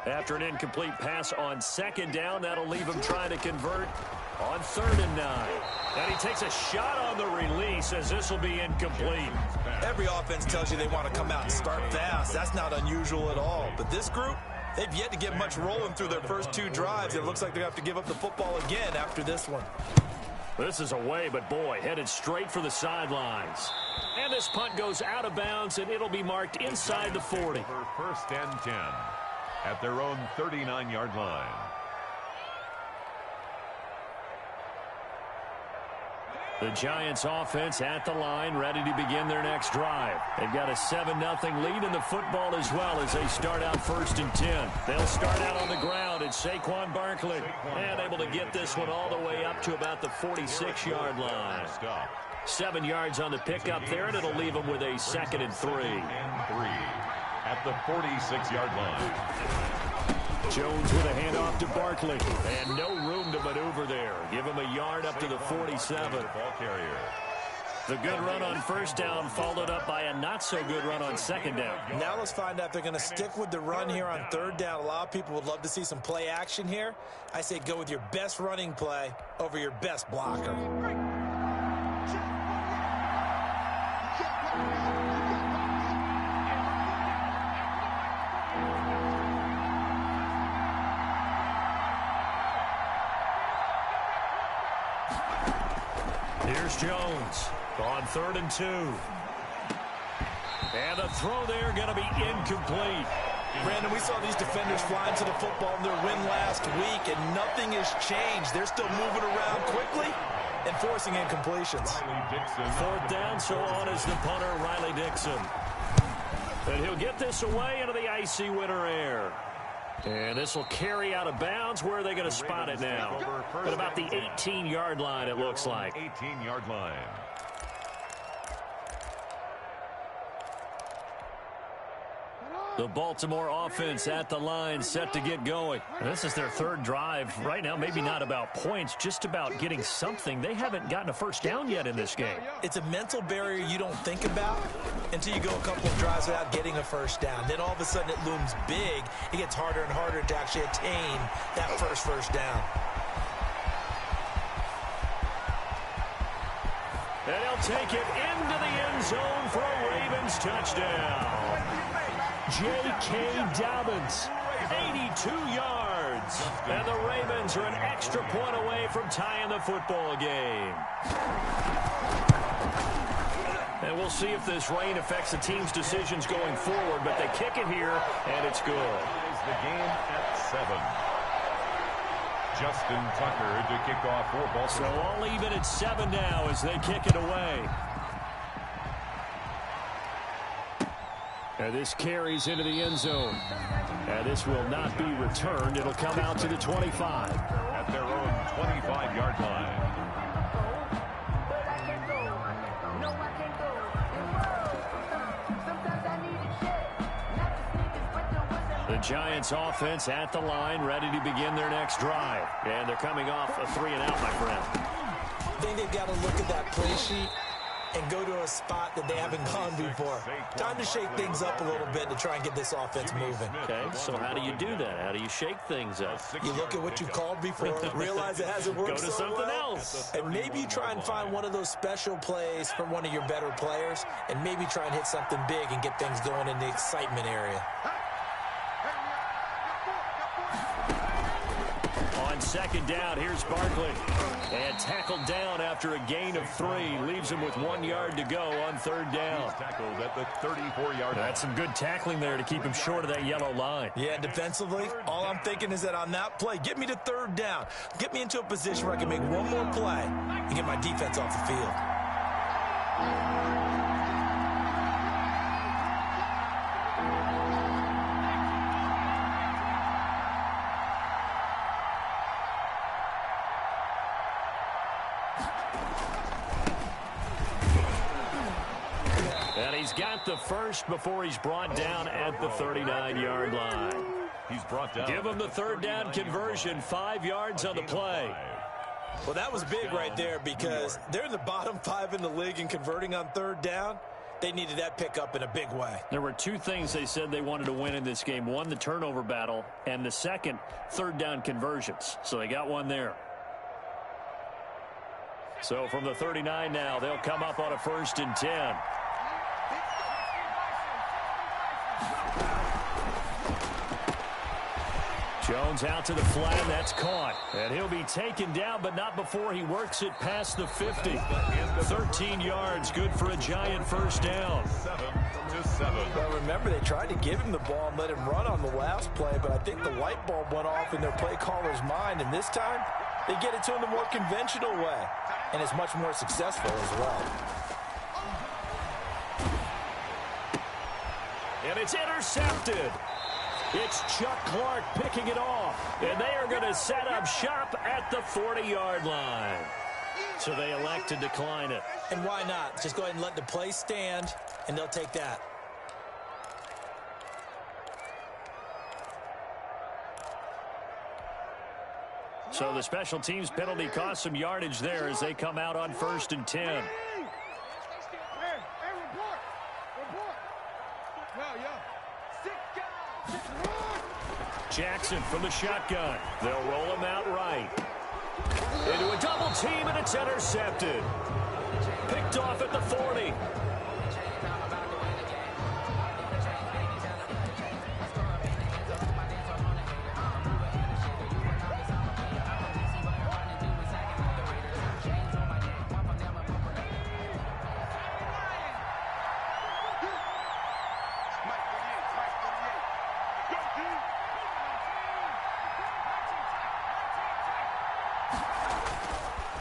After an incomplete pass on 2nd down, that'll leave him trying to convert on 3rd and 9. And he takes a shot on the release as this will be incomplete. Every offense tells you they want to come out and start fast. That's not unusual at all. But this group, they've yet to get much rolling through their first 2 drives. It looks like they have to give up the football again after this one. This is away, but boy, headed straight for the sidelines. And this punt goes out of bounds, and it'll be marked inside the 40. For 1st and 10 at their own 39-yard line. The Giants offense at the line, ready to begin their next drive. They've got a 7-0 lead in the football as well as they start out 1st and 10. They'll start out on the ground. It's Saquon Barkley. And able to get this one all the way up to about the 46-yard line. 7 yards on the pickup there, and it'll leave them with a 2nd and 3. At the 46-yard line. Jones with a handoff to Barkley. And no room to maneuver there. Give him a yard up to the 47. Ball carrier. The good run on 1st down followed up by a not-so-good run on 2nd down. Now let's find out if they're going to stick with the run here on 3rd down. A lot of people would love to see some play action here. I say go with your best running play over your best blocker. Here's Jones on 3rd and 2. And the throw there going to be incomplete. Brandon, we saw these defenders flying to the football in their win last week, and nothing has changed. They're still moving around quickly and forcing incompletions. 4th down, so on is the punter, Riley Dixon. And he'll get this away into the icy winter air. And this will carry out of bounds. Where are they going to spot it now? At about the 18-yard line, it looks like. 18-yard line. The Baltimore offense at the line, set to get going. And this is their 3rd drive. Right now, maybe not about points, just about getting something. They haven't gotten a 1st down yet in this game. It's a mental barrier you don't think about until you go a couple of drives without getting a 1st down. Then all of a sudden it looms big. It gets harder and harder to actually attain that first down. And he'll take it into the end zone for a Ravens touchdown. J.K. Dobbins, 82 yards. And the Ravens are an extra point away from tying the football game. And we'll see if this rain affects the team's decisions going forward, but they kick it here, and it's good. The game at 7. Justin Tucker to kick off for Baltimore. So all even at 7 now as they kick it away. And this carries into the end zone. And this will not be returned. It'll come out to the 25. At their own 25-yard line. The Giants offense at the line, ready to begin their next drive. And they're coming off a 3-and-out, my friend. I think they've got to look at that play sheet and go to a spot that they haven't gone before. Time to shake things up a little bit to try and get this offense moving. Okay, so how do you do that? How do you shake things up? You look at what you called before, realize it hasn't worked Go to something else. And maybe you try and find one of those special plays from one of your better players, and maybe try and hit something big and get things going in the excitement area. On second down, here's Barkley. And tackled down after a gain of 3. Leaves him with 1 yard to go on third down. He's tackled at the 34-yard line. That's some good tackling there to keep him short of that yellow line. Yeah, defensively, all I'm thinking is that on that play, get me to third down. Get me into a position where I can make one more play and get my defense off the field. And he's got the first before he's brought down at the 39-yard line. He's brought down. Give him the third down conversion, 5 yards on the play. Well, that was big right there because they're in the bottom 5 in the league in converting on third down. They needed that pickup in a big way. There were 2 things they said they wanted to win in this game. One, the turnover battle, and the second, third down conversions. So they got one there. So from the 39 now, they'll come up on a 1st and 10. Jones out to the flat. That's caught. And he'll be taken down, but not before he works it past the 50. 13 yards, good for a Giant first down. 7-7. Well, remember, they tried to give him the ball and let him run on the last play, but I think the light bulb went off in their play caller's mind, and this time they get it to him the more conventional way, and it's much more successful as well. And it's intercepted. It's Chuck Clark picking it off. And they are going to set up shop at the 40-yard line. So they elect to decline it. And why not? Just go ahead and let the play stand, and they'll take that. So the special teams penalty cost some yardage there as they come out on 1st and 10. Jackson from the shotgun. They'll roll him out right. Into a double team, and it's intercepted. Picked off at the 40.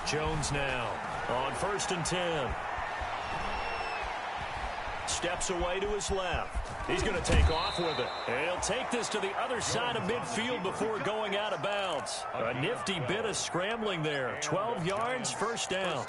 Jones now on 1st and 10. Steps away to his left. He's going to take off with it. He'll take this to the other side of midfield before going out of bounds. A nifty bit of scrambling there. 12 yards, first down.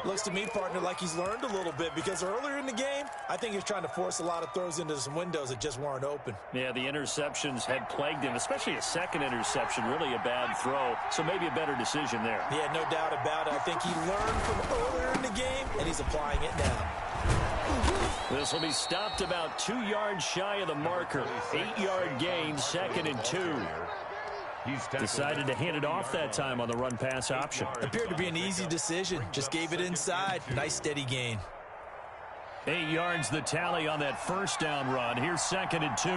Looks to me, partner, like he's learned a little bit because earlier in the game, I think he was trying to force a lot of throws into some windows that just weren't open. Yeah, the interceptions had plagued him, especially a second interception, really a bad throw. So maybe a better decision there. Yeah, no doubt about it. I think he learned from earlier in the game, and he's applying it now. This will be stopped about 2 yards shy of the marker. 8-yard gain, 2nd and 2. Decided to hand it off that time on the run-pass option. Appeared to be an easy decision. Just gave it inside. Nice steady gain. 8 yards the tally on that first down run. Here's 2nd and 2.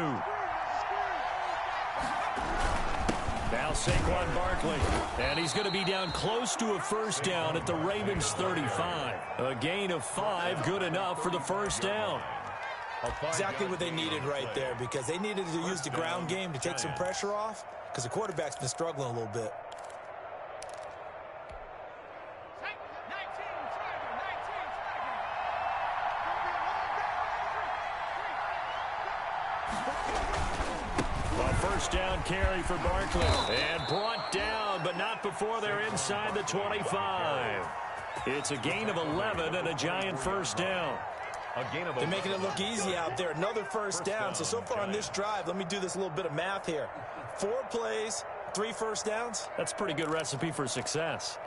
Now Saquon Barkley. And he's going to be down close to a first down at the Ravens 35. A gain of 5, good enough for the first down. Exactly what they needed right there because they needed to use the ground game to take some pressure off because the quarterback's been struggling a little bit. First down carry for Barkley. And brought down, but not before they're inside the 25. It's a gain of 11 and a Giant first down. They're making it look easy out there. Another first down. So far on this drive, let me do this little bit of math here. 4 plays, 3 first downs. That's a pretty good recipe for success.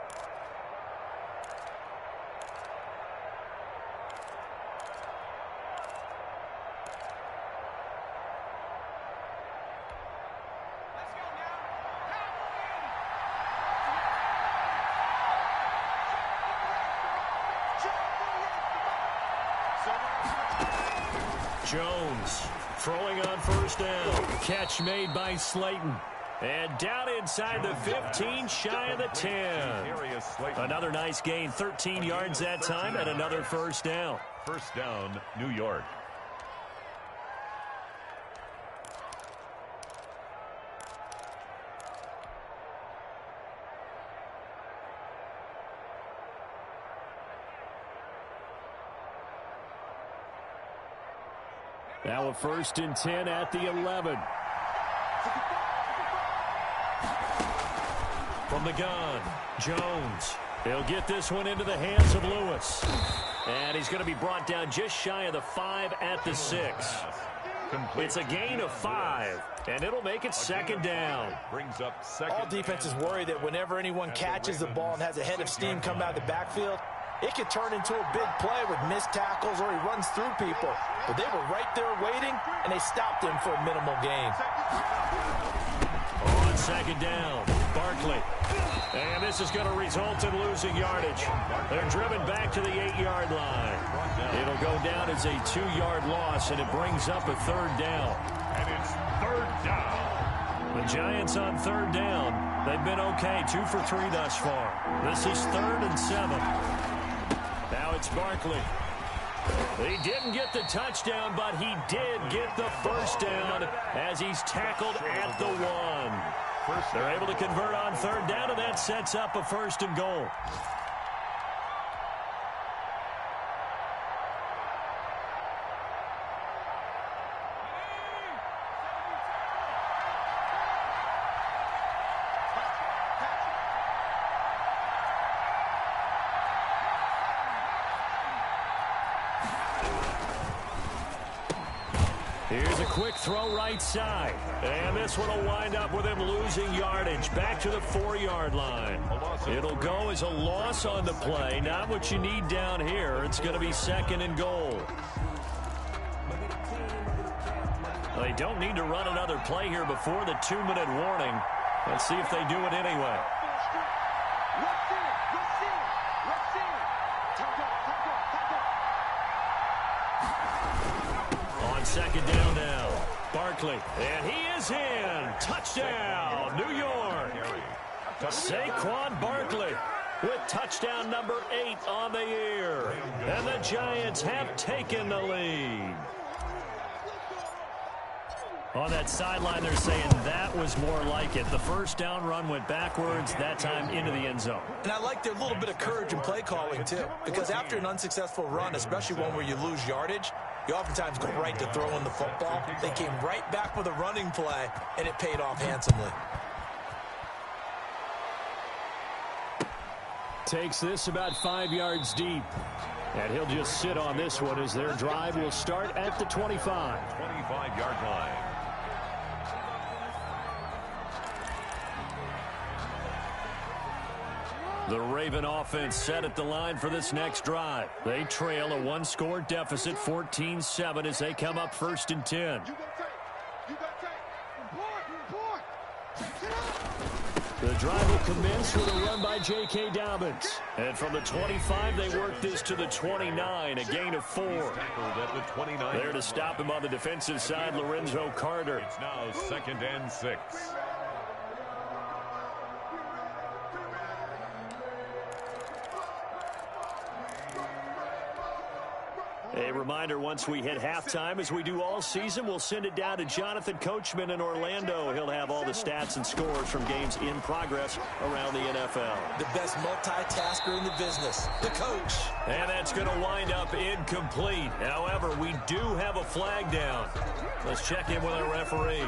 Jones throwing on first down. Catch made by Slayton. And down inside the 15, shy of the 10. Another nice gain, 13 yards that time, and another first down. First down, New York. Now a 1st and 10 at the 11. From the gun, Jones. He'll get this one into the hands of Lewis. And he's going to be brought down just shy of the 5 at the 6. It's a gain of 5, and it'll make it 2nd down. Brings up second. All defenses worry that whenever anyone catches the ball and has a head of steam come out of the backfield, it could turn into a big play with missed tackles or he runs through people. But they were right there waiting, and they stopped him for a minimal gain. On 2nd down, Barkley. And this is going to result in losing yardage. They're driven back to the 8-yard line. It'll go down as a 2-yard loss, and it brings up a 3rd down. And it's 3rd down. The Giants on 3rd down. They've been okay, 2 for 3 thus far. This is 3rd and 7. Now it's Barkley. He didn't get the touchdown, but he did get the first down as he's tackled at the 1. They're able to convert on 3rd down, and that sets up a 1st and goal. Here's a quick throw right side. And this one will wind up with him losing yardage back to the 4-yard line. It'll go as a loss on the play. Not what you need down here. It's going to be 2nd and goal. They don't need to run another play here before the 2-minute warning. Let's see if they do it anyway. On 2nd down now, Barkley, and he is in. Touchdown, New York. Saquon Barkley with touchdown number 8 on the year. And the Giants have taken the lead. On that sideline, they're saying that was more like it. The first down run went backwards, that time into the end zone. And I like their little bit of courage in play calling, too. Because after an unsuccessful run, especially one where you lose yardage, you oftentimes go right to throwing the football. They came right back with a running play, and it paid off handsomely. Takes this about 5 yards deep. And he'll just sit on this one as their drive will start at the 25. 25-yard line. The Raven offense set at the line for this next drive. They trail a 1-score deficit, 14-7, as they come up 1st and 10. The drive will commence with a run by J.K. Dobbins. And from the 25, they work this to the 29, a gain of 4. There to stop him on the defensive side, Lorenzo Carter. It's now 2nd and 6. A reminder, once we hit halftime, as we do all season, we'll send it down to Jonathan Coachman in Orlando. He'll have all the stats and scores from games in progress around the NFL. The best multitasker in the business, the coach. And that's going to wind up incomplete. However, we do have a flag down. Let's check in with our referee.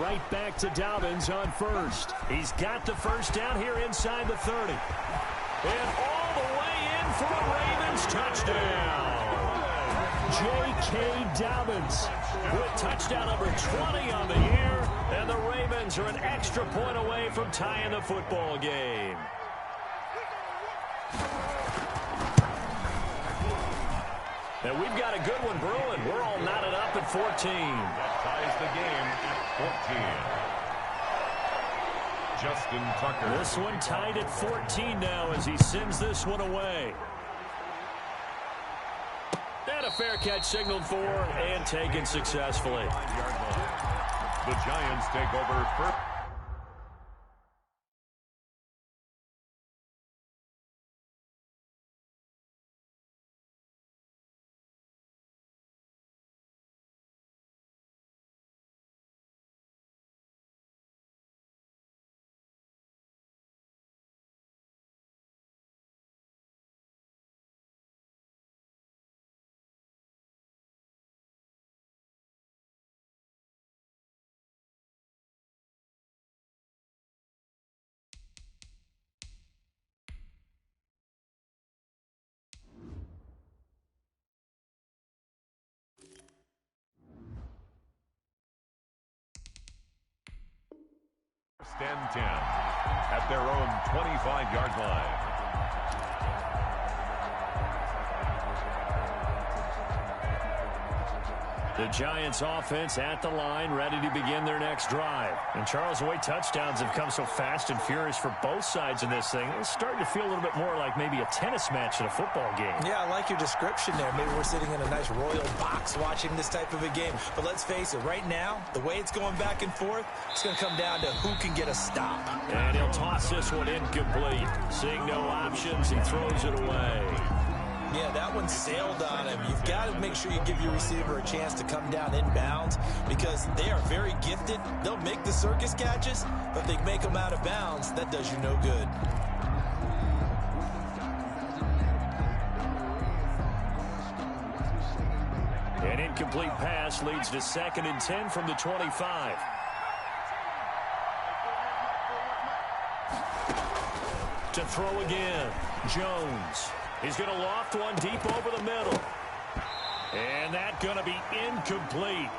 Right back to Dobbins on 1st. He's got the first down here inside the 30. And all the way in for a Ravens touchdown. J.K. Dobbins with touchdown number 20 on the year. And the Ravens are an extra point away from tying the football game. And we've got a good one brewing. We're all knotted up at 14. That ties the game at 14. Justin Tucker. This one tied at 14 now as he sends this one away. And a fair catch signaled for and taken successfully. The Giants take over first. And 10 at their own 25-yard line. The Giants offense at the line, ready to begin their next drive. And Charles, the way touchdowns have come so fast and furious for both sides in this thing, it's starting to feel a little bit more like maybe a tennis match in a football game. Yeah, I like your description there. Maybe we're sitting in a nice royal box watching this type of a game. But let's face it, right now, the way it's going back and forth, it's going to come down to who can get a stop. And he'll toss this one incomplete. Seeing no options, he throws it away. Yeah, that one sailed on him. You've got to make sure you give your receiver a chance to come down inbounds because they are very gifted. They'll make the circus catches, but if they make them out of bounds, that does you no good. An incomplete pass leads to 2nd and 10 from the 25. To throw again, Jones. He's going to loft one deep over the middle. And that's going to be incomplete.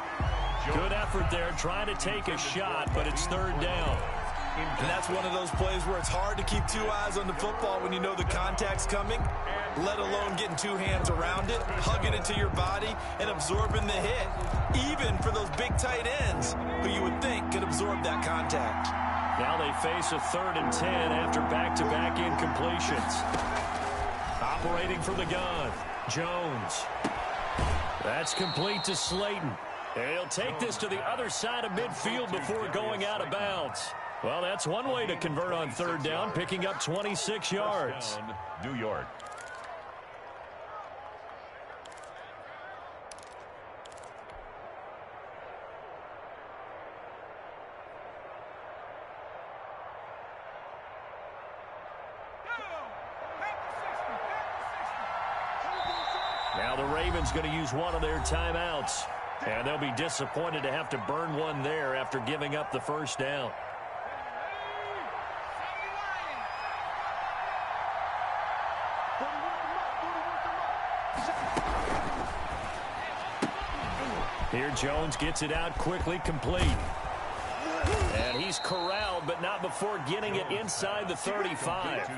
Good effort there trying to take a shot, but it's 3rd down. And that's one of those plays where it's hard to keep 2 eyes on the football when you know the contact's coming, let alone getting 2 hands around it, hugging it to your body, and absorbing the hit, even for those big tight ends who you would think could absorb that contact. Now they face a 3rd and 10 after back-to-back incompletions. Operating from the gun, Jones. That's complete to Slayton. He'll take this to the other side of midfield before going out of bounds. Well, that's one way to convert on 3rd down, picking up 26 yards. New York. Now the Ravens going to use one of their timeouts. And they'll be disappointed to have to burn one there after giving up the 1st down. Here Jones gets it out quickly, complete. And he's corralled, but not before getting it inside the 35.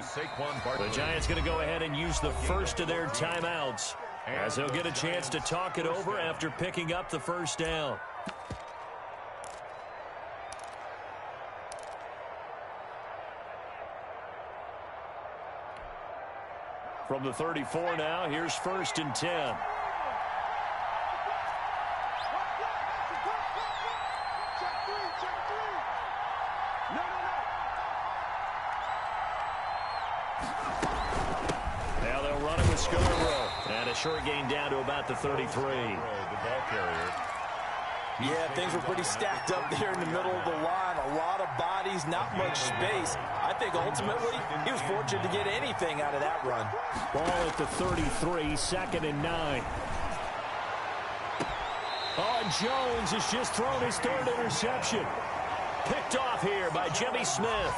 The Giants going to go ahead and use the first of their timeouts, as they'll get a chance to talk it over after picking up the 1st down. From the 34 now, here's 1st and 10. Now they'll run it with Scarborough. And a short gain down to about the 33. The ball carrier. Yeah, things were pretty stacked up there in the middle of the line. A lot of bodies, not much space. I think ultimately he was fortunate to get anything out of that run. Ball at the 33, 2nd and 9. Oh, and Jones has just thrown his 3rd interception. Picked off here by Jimmy Smith.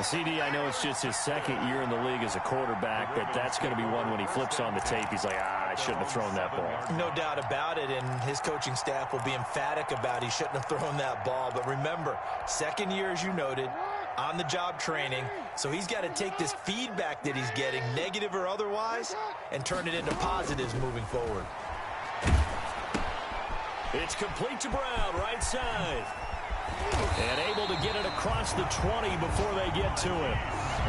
CD, I know it's just his second year in the league as a quarterback, but that's going to be one when he flips on the tape. He's like, I shouldn't have thrown that ball. No doubt about it, and his coaching staff will be emphatic about he shouldn't have thrown that ball. But remember, second year, as you noted, on-the-job training, so he's got to take this feedback that he's getting, negative or otherwise, and turn it into positives moving forward. It's complete to Brown, right side. And able to get it across the 20 before they get to him.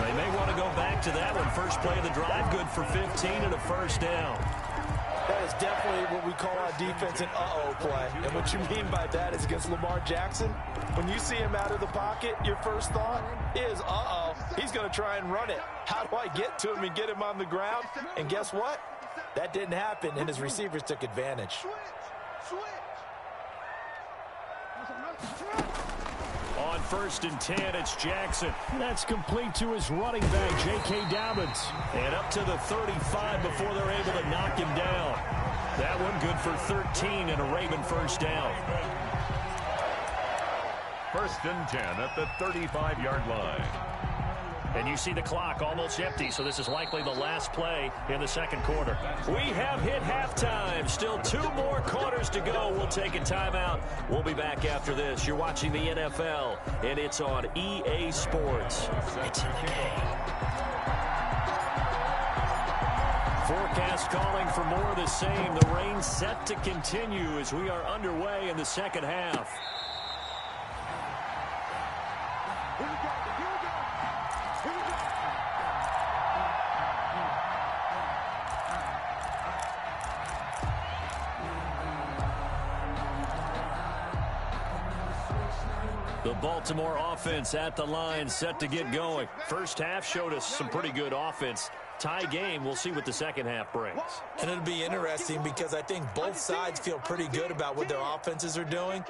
They may want to go back to that one. First play of the drive, good for 15 and a first down. That is definitely what we call our defense an uh-oh play. And what you mean by that is against Lamar Jackson, when you see him out of the pocket, your first thought is, uh-oh, he's going to try and run it. How do I get to him and get him on the ground? And guess what? That didn't happen, and his receivers took advantage. On 1st and 10, it's Jackson. That's complete to his running back, J.K. Dobbins. And up to the 35 before they're able to knock him down. That one good for 13 and a Raven first down. 1st and 10 at the 35-yard line. And you see the clock almost empty, so this is likely the last play in the second quarter. We have hit halftime. Still 2 more quarters to go. We'll take a timeout. We'll be back after this. You're watching the NFL, and it's on EA Sports. It's in your game. Forecast calling for more of the same. The rain set to continue as we are underway in the second half. The Baltimore offense at the line, set to get going. First half showed us some pretty good offense. Tie game, we'll see what the second half brings. And it'll be interesting because I think both sides feel pretty good about what their offenses are doing.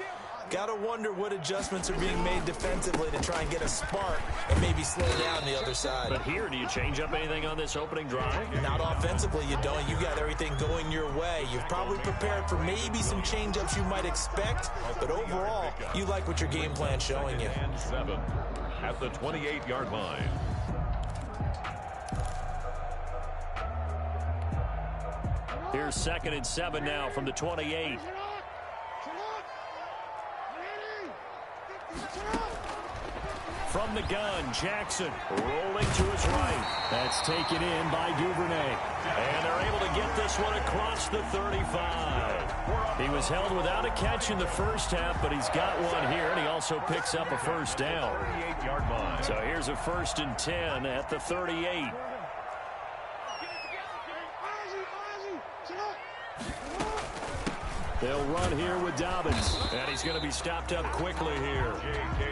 Got to wonder what adjustments are being made defensively to try and get a spark and maybe slow down the other side. But here, do you change up anything on this opening drive? Not offensively, you don't. You got everything going your way. You've probably prepared for maybe some change-ups you might expect, but overall, you like what your game plan's showing you. And 7 at the 28-yard line. Here's 2nd and 7 now from the 28. From the gun, Jackson rolling to his right. That's taken in by Duvernay. And they're able to get this one across the 35. He was held without a catch in the first half, but he's got one here, and he also picks up a first down. 38-yard line. So here's a 1st and 10 at the 38. They'll run here with Dobbins. And he's going to be stopped up quickly here.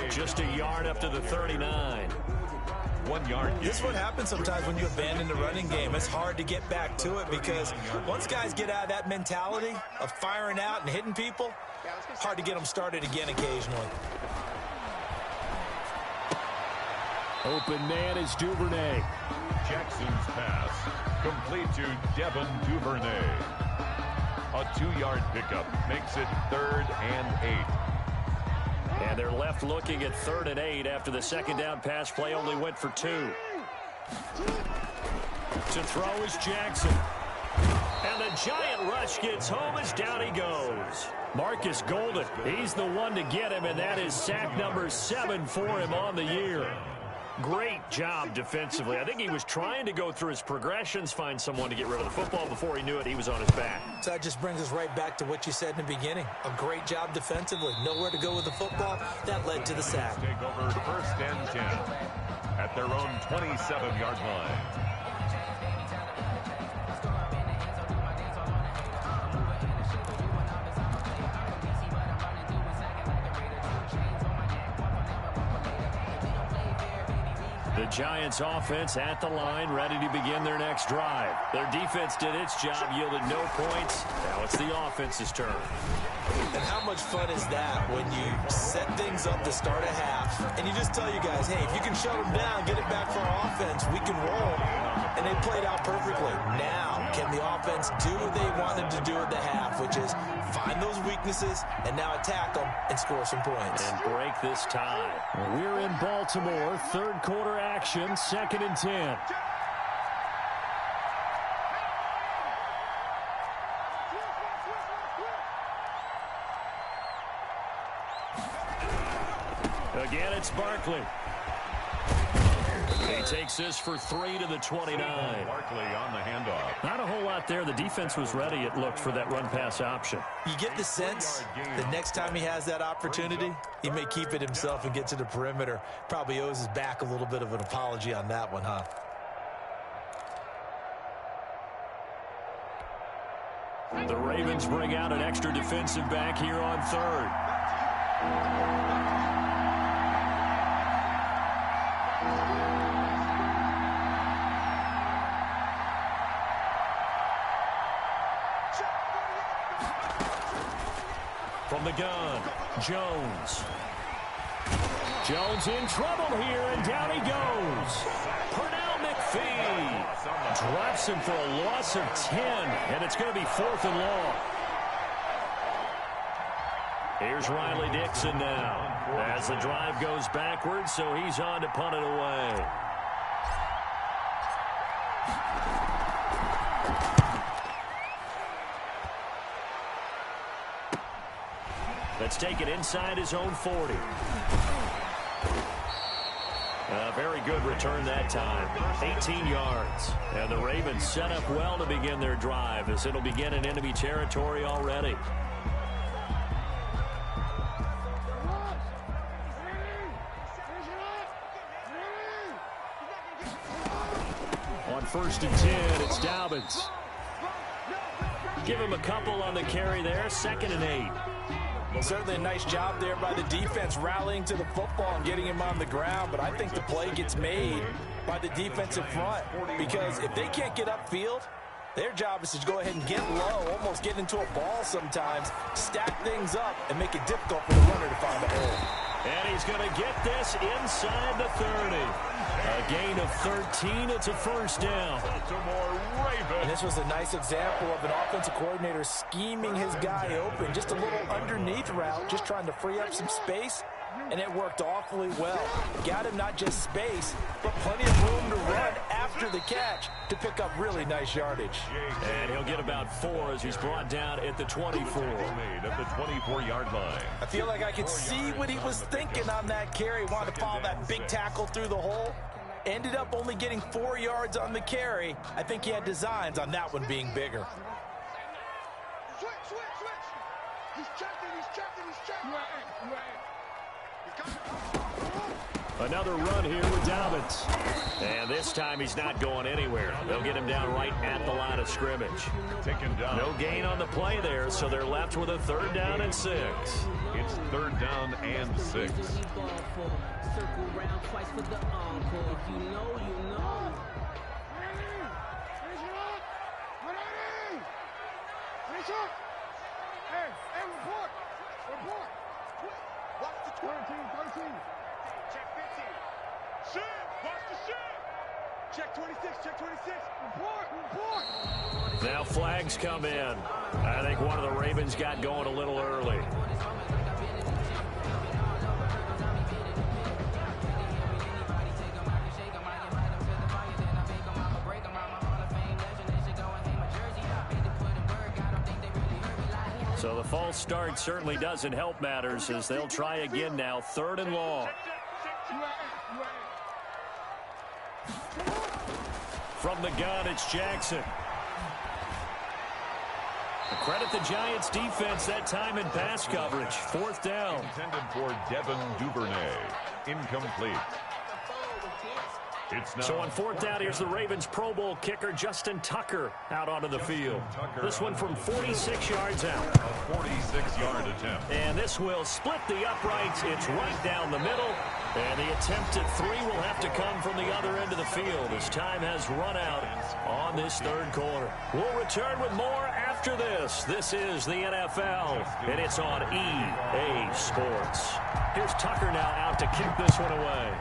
Just a yard up to the 39. 1 yard. This is what happens sometimes when you abandon the running game. It's hard to get back to it because once guys get out of that mentality of firing out and hitting people, hard to get them started again occasionally. Open man is Duvernay. Jackson's pass complete to Devin Duvernay. A 2-yard pickup makes it 3rd and 8. And they're left looking at 3rd and 8 after the second down pass play only went for 2. To throw is Jackson. And the giant rush gets home as down he goes. Marcus Golden, he's the one to get him, and that is sack number 7 for him on the year. Great job defensively. I think he was trying to go through his progressions, find someone to get rid of the football. Before he knew it, he was on his back. So that just brings us right back to what you said in the beginning. A great job defensively. Nowhere to go with the football. That led to the sack. Take over 1st and 10 at their own 27-yard line. The Giants offense at the line, ready to begin their next drive. Their defense did its job, yielded no points. Now it's the offense's turn. And how much fun is that when you set things up to start a half, and you just tell you guys, hey, if you can shut them down, get it back for our offense, we can roll. And they played out perfectly. Now, can the offense do what they wanted to do at the half, which is find those weak weaknesses and now attack them and score some points. And break this tie. We're in Baltimore. Third quarter action. 2nd and 10. Again, it's Barkley. He takes this for 3 to the 29. Barkley on the handoff. Not a whole lot there. The defense was ready, it looked, for that run-pass option. You get the sense that next time he has that opportunity, he may keep it himself and get to the perimeter. Probably owes his back a little bit of an apology on that one, huh? The Ravens bring out an extra defensive back here on 3rd. From the gun, Jones. Jones in trouble here, and down he goes. Pernell McPhee drops him for a loss of 10, and it's going to be 4th and long. Here's Riley Dixon now as the drive goes backwards, so he's on to punt it away. Let's take it inside his own 40. A very good return that time. 18 yards. And the Ravens set up well to begin their drive as it'll begin in enemy territory already. On 1st and 10, it's Dobbins. Give him a couple on the carry there. 2nd and 8. Certainly a nice job there by the defense rallying to the football and getting him on the ground, but I think the play gets made by the defensive front because if they can't get upfield, their job is to go ahead and get low, almost get into a ball sometimes, stack things up, and make it difficult for the runner to find a hole. And he's going to get this inside the 30. A gain of 13. It's a 1st down. And this was a nice example of an offensive coordinator scheming his guy open. Just a little underneath route, just trying to free up some space. And it worked awfully well. Got him not just space, but plenty of room to run after the catch to pick up really nice yardage. And he'll get about 4 as he's brought down at the 24. Made at the 24-yard line. I feel like I could see what he was thinking on that carry. Wanted to follow that big tackle through the hole. Ended up only getting 4 yards on the carry. I think he had designs on that one being bigger. Switch. He's checking. Another run here with Dobbins. And this time he's not going anywhere. They'll get him down right at the line of scrimmage. Taken down. No gain on the play there, so they're left with a 3rd down and 6. It's 3rd down and 6. Report. Watch the 13. Check 15. Shit. Watch the shit. Check 26. Report. Now flags come in. I think one of the Ravens got going a little early. So the false start certainly doesn't help matters as they'll try again now. 3rd and long. From the gun, it's Jackson. Credit the Giants defense that time in pass coverage. 4th down. Intended for Devin Duvernay. Incomplete. So on 4th down, here's the Ravens Pro Bowl kicker Justin Tucker out onto the field. This one from 46 yards out. A 46-yard attempt. And this will split the uprights. It's right down the middle. And the attempt at 3 will have to come from the other end of the field as time has run out on this 3rd quarter. We'll return with more after this. This is the NFL, and it's on EA Sports. Here's Tucker now out to kick this one away.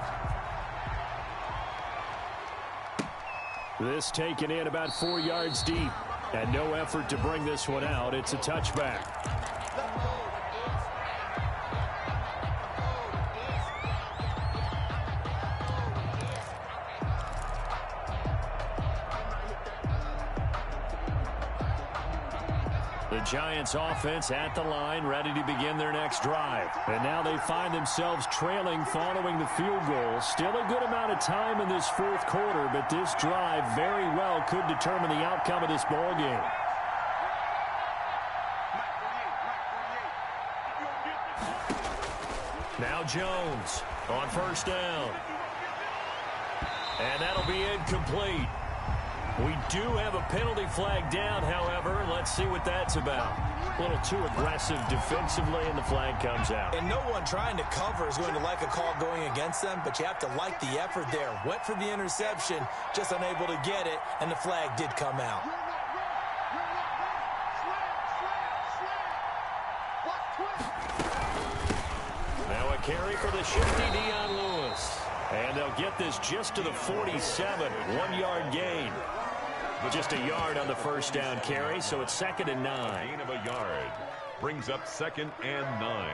This taken in about 4 yards deep, and no effort to bring this one out. It's a touchback. The Giants offense at the line, ready to begin their next drive. And now they find themselves trailing following the field goal. Still a good amount of time in this fourth quarter, but this drive very well could determine the outcome of this ball game. Now Jones on first down. And that'll be incomplete. We do have a penalty flag down, however. Let's see what that's about. A little too aggressive defensively, and the flag comes out. And no one trying to cover is going to like a call going against them, but you have to like the effort there. Went for the interception, just unable to get it, and the flag did come out. Now a carry for the shifty Dion Lewis. And they'll get this just to the 47, 1-yard gain. Just a yard on the first down carry, so it's 2nd and 9. Gain of a yard brings up 2nd and 9.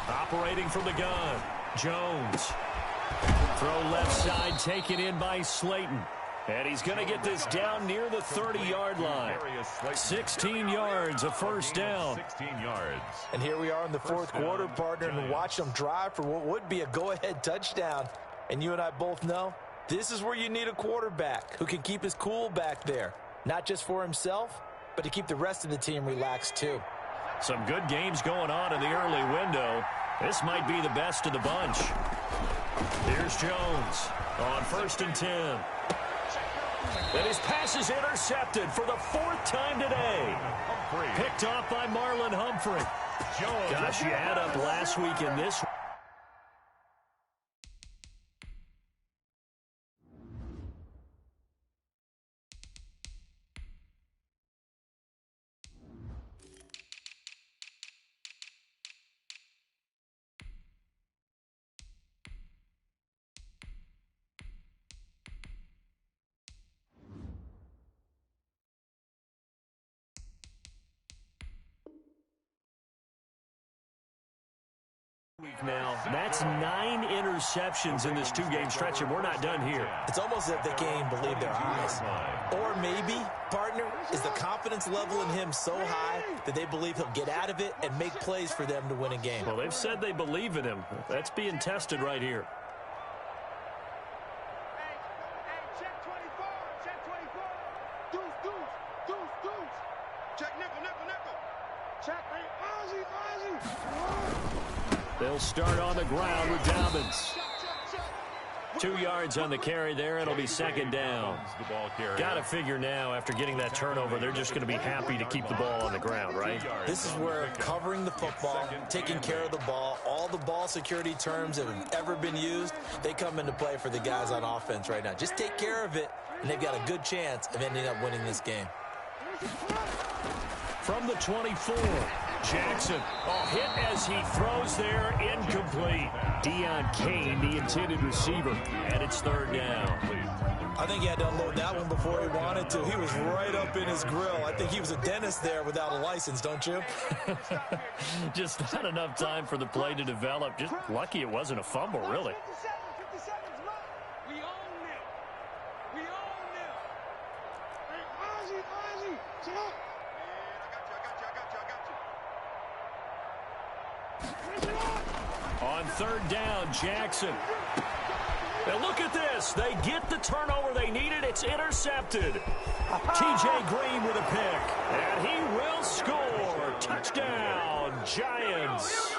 Operating from the gun, Jones. Throw left side, taken in by Slayton. And he's going to get this down near the 30-yard line. 16 yards, a first down. 16 yards. And here we are in the fourth quarter, partner, and watch them drive for what would be a go-ahead touchdown. And you and I both know this is where you need a quarterback who can keep his cool back there. Not just for himself, but to keep the rest of the team relaxed too. Some good games going on in the early window. This might be the best of the bunch. Here's Jones on 1st and 10. And his pass is intercepted for the 4th time today. Picked off by Marlon Humphrey. Gosh, you add up last week in this. Now, that's 9 interceptions in this 2-game stretch, and we're not done here. It's almost as if they can't even believe their eyes. Or maybe, partner, is the confidence level in him so high that they believe he'll get out of it and make plays for them to win a game. Well, they've said they believe in him. That's being tested right here. Check 24, check 24. Deuce, deuce, deuce, deuce. Check nickel, nickel, nickel. Check, Ozzy, Ozzy. They'll start on the ground with Dobbins. 2 yards on the carry there. It'll be 2nd down. Got to figure now, after getting that turnover, they're just going to be happy to keep the ball on the ground, right? This is where covering the football, taking care of the ball, all the ball security terms that have ever been used, they come into play for the guys on offense right now. Just take care of it, and they've got a good chance of ending up winning this game. From the 24, Jackson. Oh, hit as he throws there, incomplete. Deion Kane, the intended receiver, and it's 3rd down. I think he had to unload that one before he wanted to. He was right up in his grill. I think he was a dentist there without a license, don't you? Just not enough time for the play to develop. Just lucky it wasn't a fumble, really. On 3rd down, Jackson. Now look at this. They get the turnover they needed. It's intercepted. T.J. Green with a pick. And he will score. Touchdown, Giants.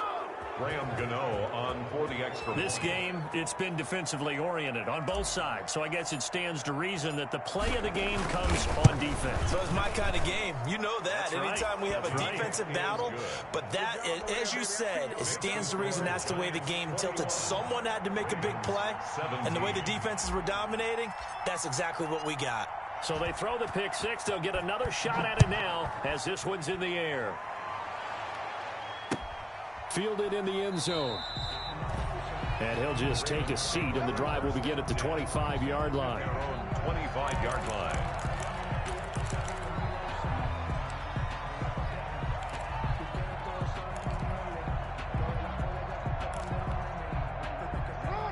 Graham Gano on for the extra. This game, it's been defensively oriented on both sides. So I guess it stands to reason that the play of the game comes on defense. So it's my kind of game. You know that. That's anytime we have a right. defensive battle. But that, as you said, it stands to reason that's the way the game tilted. Someone had to make a big play. And the way the defenses were dominating, that's exactly what we got. So they throw the pick six. They'll get another shot at it now as this one's in the air. Fielded in the end zone. And he'll just take a seat, and the drive will begin at the 25-yard line. 25-yard line.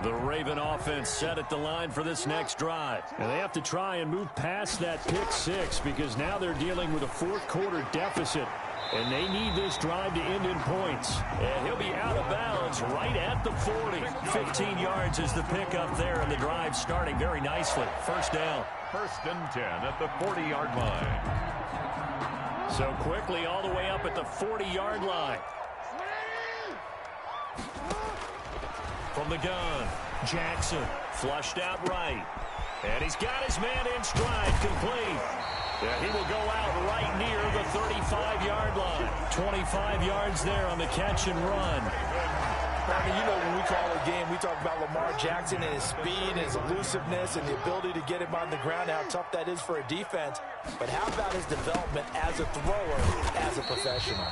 The Raven offense set at the line for this next drive. And they have to try and move past that pick six because now they're dealing with a fourth-quarter deficit. And they need this drive to end in points. And he'll be out of bounds right at the 40. 15 yards is the pickup there, and the drive starting very nicely. First down. First and 10 at the 40-yard line. So quickly all the way up at the 40-yard line. From the gun, Jackson flushed out right. And he's got his man in stride, complete. Yeah, he will go out right near the 35-yard line. 25 yards there on the catch and run. Brandon, you know when we call a game, we talk about Lamar Jackson and his speed, his elusiveness, and the ability to get him on the ground, how tough that is for a defense. But how about his development as a thrower, as a professional?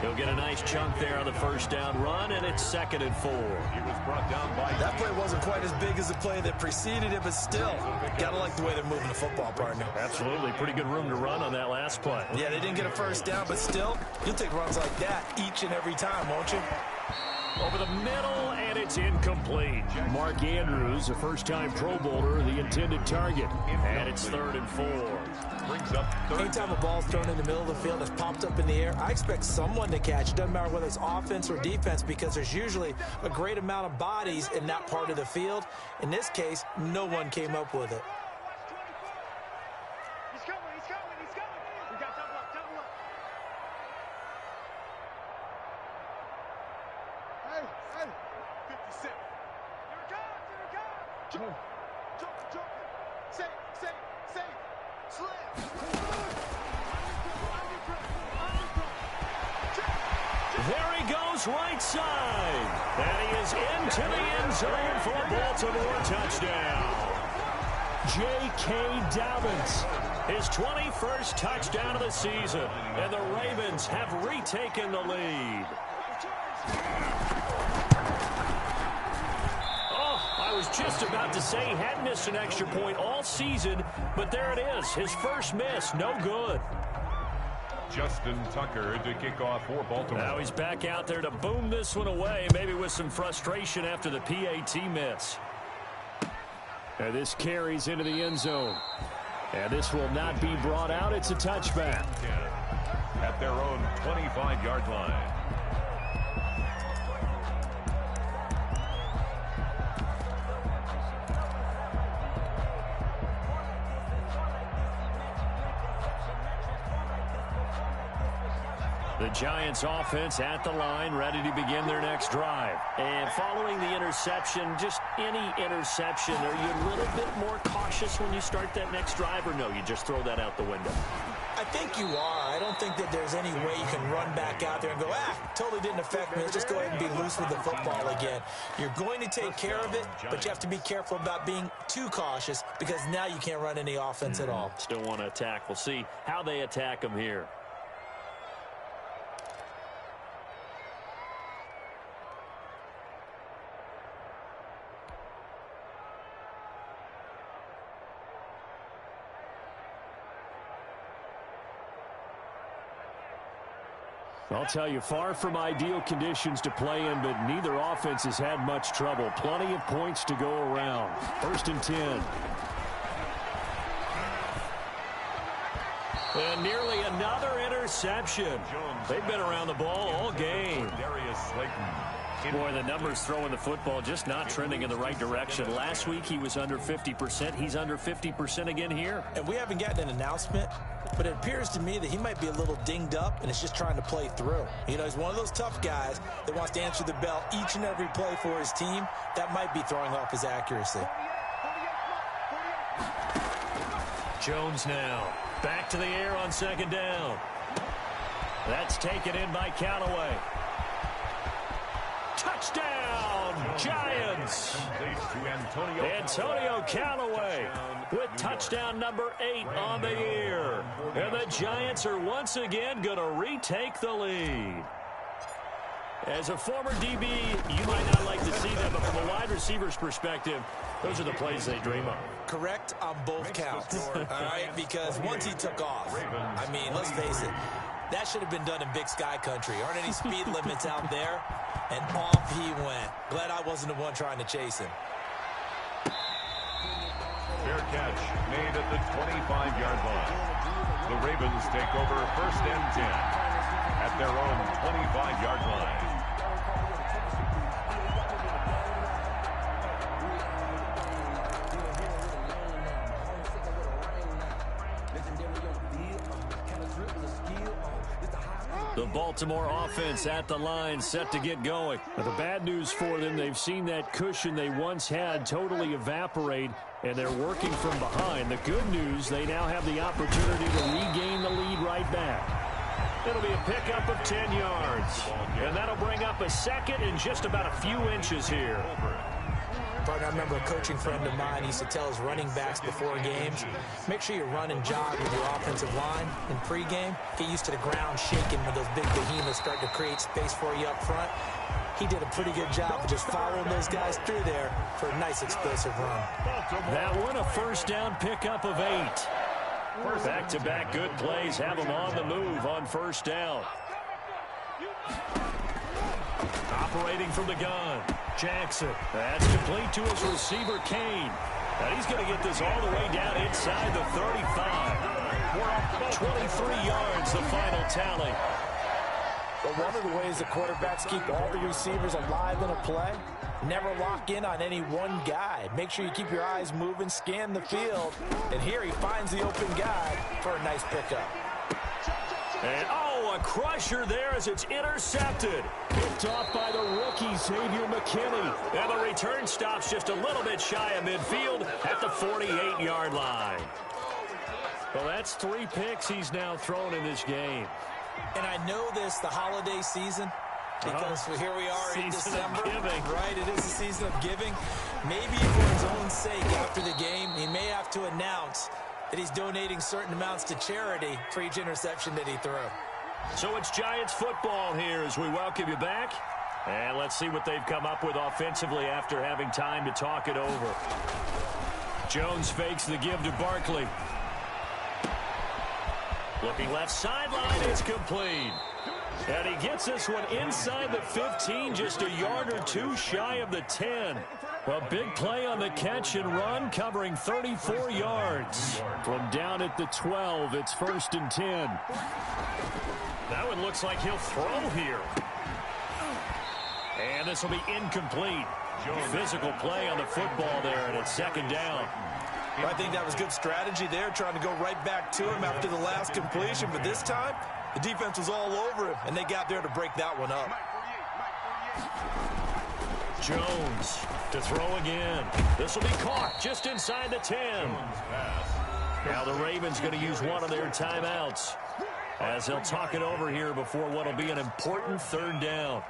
He'll get a nice chunk there on the first down run, and it's 2nd and 4. He was brought down by... That play wasn't quite as big as the play that preceded it, but still, got to like the way they're moving the football, partner. Absolutely. Pretty good room to run on that last play. Yeah, they didn't get a first down, but still, you'll take runs like that each and every time, won't you? Over the middle, and it's incomplete. Mark Andrews, a first-time Pro Bowler, the intended target. And it's 3rd and 4. Brings up third. Anytime a ball's thrown in the middle of the field that's popped up in the air, I expect someone to catch. It doesn't matter whether it's offense or defense because there's usually a great amount of bodies in that part of the field. In this case, no one came up with it. He's coming. We got double up. Hey. 57. Here it comes. Jump. Say. Slam. There he goes right side. And he is into the end zone for a Baltimore touchdown. J.K. Dobbins, his 21st touchdown of the season. And the Ravens have retaken the lead. I was just about to say he hadn't missed an extra point all season, but there it is. His first miss, no good. Justin Tucker to kick off for Baltimore. Now he's back out there to boom this one away, maybe with some frustration after the PAT miss. And this carries into the end zone. And this will not be brought out. It's a touchback. At their own 25-yard line. The Giants offense at the line, ready to begin their next drive. And following the interception, just any interception, are you a little bit more cautious when you start that next drive, or no, you just throw that out the window? I think you are. I don't think that there's any way you can run back out there and go, totally didn't affect me. Let's just go ahead and be loose with the football again. You're going to take care of it, but you have to be careful about being too cautious because now you can't run any offense at all. Still want to attack. We'll see how they attack them here. I'll tell you, far from ideal conditions to play in, but neither offense has had much trouble. Plenty of points to go around. 1st and 10. And nearly another interception. They've been around the ball all game. Darius Slayton. Boy, the numbers throwing the football just not trending in the right direction. Last week he was under 50%. He's under 50% again here. And we haven't gotten an announcement, but it appears to me that he might be a little dinged up and is just trying to play through. You know, he's one of those tough guys that wants to answer the bell each and every play for his team. That might be throwing off his accuracy. Jones now back to the air on 2nd down. That's taken in by Callaway. Touchdown, Giants! Antonio Callaway with touchdown number 8 on the year. And the Giants are once again going to retake the lead. As a former DB, you might not like to see that, but from a wide receiver's perspective, those are the plays they dream of. Correct on both counts, all right? Because once he took off, I mean, let's face it, That should have been done in Big Sky Country. Aren't any speed limits out there? And off he went. Glad I wasn't the one trying to chase him. Fair catch made at the 25-yard line. The Ravens take over 1st and 10 at their own 25-yard line. The Baltimore offense at the line, set to get going. But the bad news for them, they've seen that cushion they once had totally evaporate, and they're working from behind. The good news, they now have the opportunity to regain the lead right back. It'll be a pickup of 10 yards, and that'll bring up a second and just about a few inches here. Partner, I remember a coaching friend of mine used to tell his running backs before games, make sure you run and jog with your offensive line in pregame. Get used to the ground shaking when those big behemoths start to create space for you up front. He did a pretty good job of just following those guys through there for a nice explosive run. That one, a first down pickup of 8. Back-to-back good plays have them on the move on first down. Operating from the gun, Jackson. That's complete to his receiver, Kane. And he's going to get this all the way down inside the 35. 23 yards, the final tally. But one of the ways the quarterbacks keep all the receivers alive in a play, never lock in on any one guy. Make sure you keep your eyes moving, scan the field. And here he finds the open guy for a nice pickup. And, a crusher there as it's intercepted. Picked off by the rookie, Xavier McKinney. And the return stops just a little bit shy of midfield at the 48-yard line. Well, that's 3 picks he's now thrown in this game. And I know this, the holiday season, because here we are in December. Right, it is the season of giving. Maybe for his own sake after the game, he may have to announce that he's donating certain amounts to charity for each interception that he threw. So it's Giants football here as we welcome you back. And let's see what they've come up with offensively after having time to talk it over. Jones fakes the give to Barkley. Looking left sideline, it's complete. And he gets this one inside the 15, just a yard or two shy of the 10. A big play on the catch and run, covering 34 yards. From down at the 12, it's 1st and 10. That one looks like he'll throw here. And this will be incomplete. Physical play on the football there, and it's 2nd down. I think that was good strategy there, trying to go right back to him after the last completion. But this time, the defense was all over him, and they got there to break that one up. Jones to throw again. This will be caught just inside the 10. Now the Ravens going to use one of their timeouts as they'll talk it over here before what will be an important 3rd down.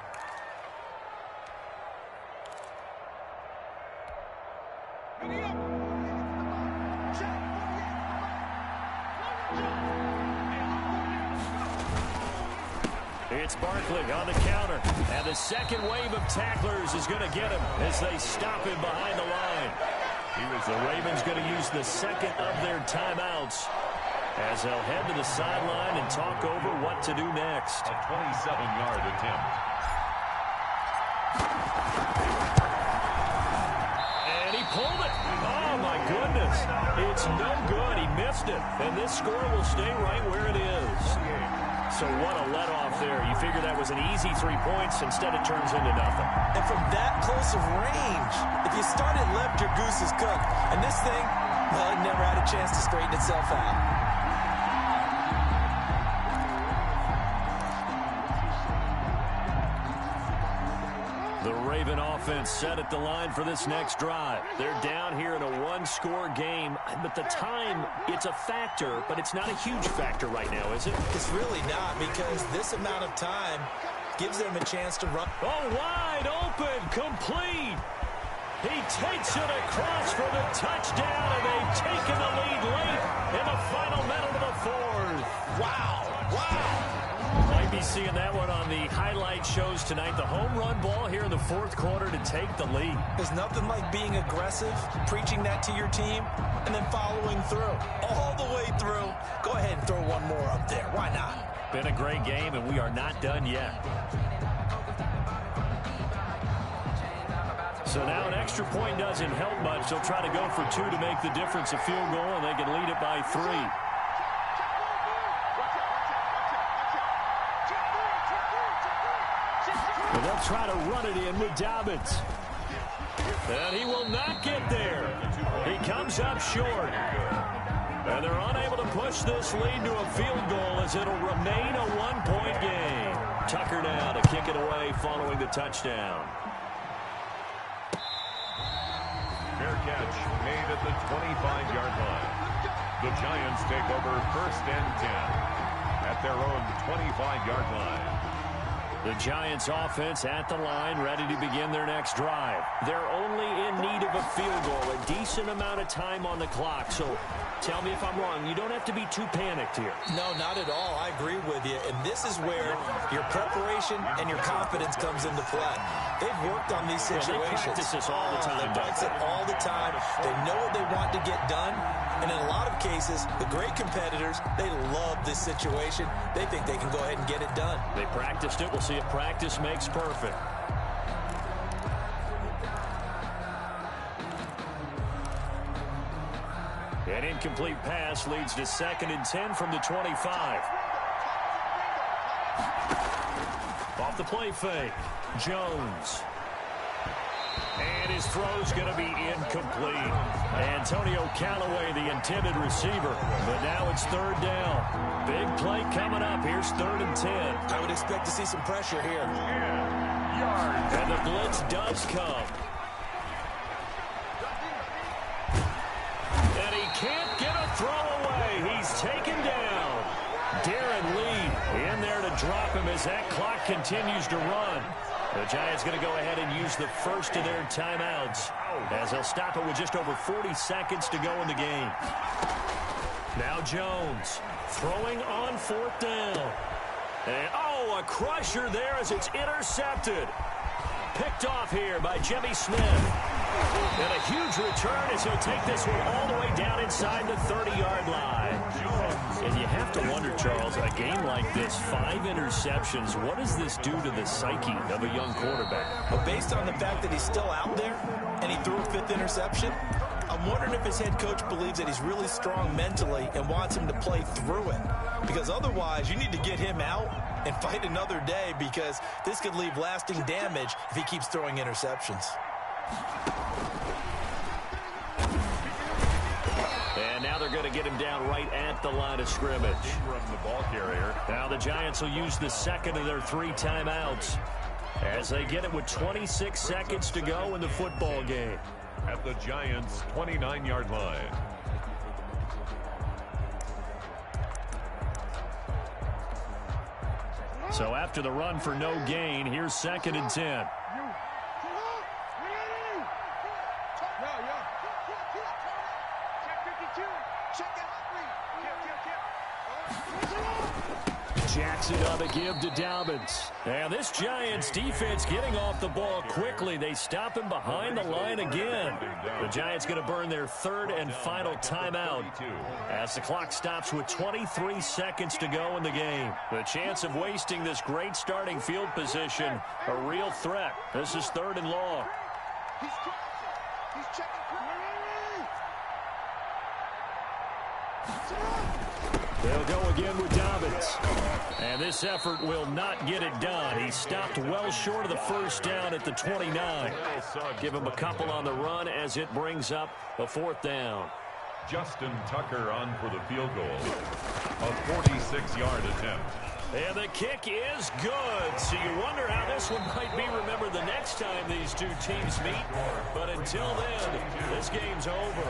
It's Barkley on the counter. And the second wave of tacklers is going to get him as they stop him behind the line. The Ravens going to use the second of their timeouts as they'll head to the sideline and talk over what to do next. A 27-yard attempt. And he pulled it. Oh, my goodness. It's no good. He missed it. And this score will stay right where it is. So what a let-off there. You figure that was an easy 3 points. Instead, it turns into nothing. And from that close of range, if you started left, your goose is cooked. And this thing, well, it never had a chance to straighten itself out. The Raven offense set at the line for this next drive. They're down here in a 1-score game, but the time, it's a factor, but it's not a huge factor right now, is it? It's really not, because this amount of time gives them a chance to run. Oh, wide open, complete. He takes it across for the touchdown, and they've taken the lead late in the final minute of the 4th. Wow, wow. Might be seeing that one on the highlight shows tonight. The home run ball here in the 4th quarter to take the lead. There's nothing like being aggressive, preaching that to your team, and then following through. All the way through. Go ahead and throw one more up there. Why not? Been a great game, and we are not done yet. So now an extra point doesn't help much. They'll try to go for 2 to make the difference a field goal, and they can lead it by 3. And they'll try to run it in with Dobbins. And he will not get there. He comes up short. And they're unable to push this lead to a field goal as it'll remain a 1-point game. Tucker now to kick it away following the touchdown. Fair catch made at the 25-yard line. The Giants take over 1st and 10 at their own 25-yard line. The Giants offense at the line, ready to begin their next drive. They're only in need of a field goal, a decent amount of time on the clock. So tell me if I'm wrong. You don't have to be too panicked here. No, not at all. I agree with you. And this is where your preparation and your confidence comes into play. They've worked on these situations. They practice this all the time. They practice it all the time. They know what they want to get done. And in a lot of cases, the great competitors, they love this situation. They think they can go ahead and get it done. They practiced it. We'll see if practice makes perfect. An incomplete pass leads to 2nd and 10 from the 25. Off the play fake. Jones. And his throw's going to be incomplete. Antonio Callaway, the intended receiver. But now it's 3rd down. Big play coming up. Here's 3rd and 10. I would expect to see some pressure here. And the blitz does come. And he can't get a throw away. He's taken down. Darren Lee in there to drop him as that clock continues to run. The Giants going to go ahead and use the first of their timeouts as they'll stop it with just over 40 seconds to go in the game. Now Jones throwing on 4th down. And, a crusher there as it's intercepted. Picked off here by Jimmy Smith. And a huge return as he'll take this one all the way down inside the 30-yard line. And you have to wonder, Charles, a game like this, 5 interceptions, what does this do to the psyche of a young quarterback? Well, based on the fact that he's still out there and he threw a 5th interception, I'm wondering if his head coach believes that he's really strong mentally and wants him to play through it. Because otherwise, you need to get him out and fight another day, because this could leave lasting damage if he keeps throwing interceptions. And now they're going to get him down right at the line of scrimmage. From the ball carrier. Now the Giants will use the 2nd of their 3 timeouts as they get it with 26 seconds to go in the football game. At the Giants' 29-yard line. So after the run for no gain, here's 2nd and 10. Jackson on the give to Dobbins. Now this Giants defense getting off the ball quickly. They stop him behind the line again. The Giants going to burn their 3rd and final timeout as the clock stops with 23 seconds to go in the game. The chance of wasting this great starting field position, a real threat. This is 3rd and long. He's checking. They'll go again with Dobbins. And this effort will not get it done. He stopped well short of the 1st down at the 29. Give him a couple on the run as it brings up a 4th down. Justin Tucker on for the field goal. A 46-yard attempt. And the kick is good. So you wonder how this one might be remembered the next time these two teams meet. But until then, this game's over.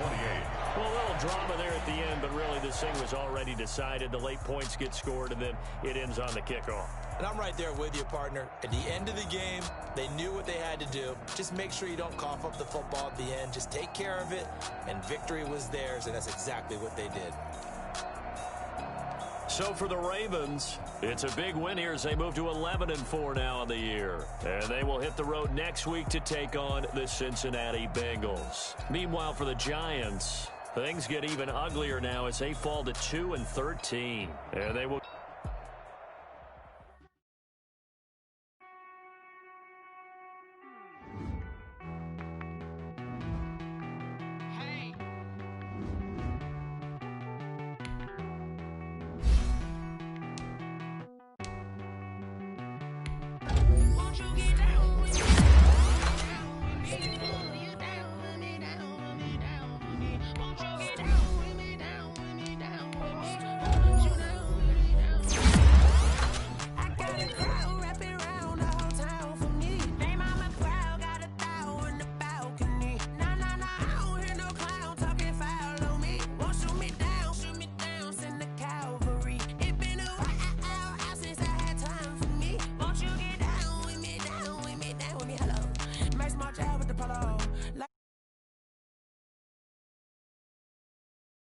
28. Well, a little drama there at the end, but really this thing was already decided. The late points get scored, and then it ends on the kickoff. And I'm right there with you, partner. At the end of the game, they knew what they had to do. Just make sure you don't cough up the football at the end. Just take care of it, and victory was theirs, and that's exactly what they did. So for the Ravens, it's a big win here as they move to 11-4 now in the year. And they will hit the road next week to take on the Cincinnati Bengals. Meanwhile, for the Giants, things get even uglier now as they fall to 2-13. And they will...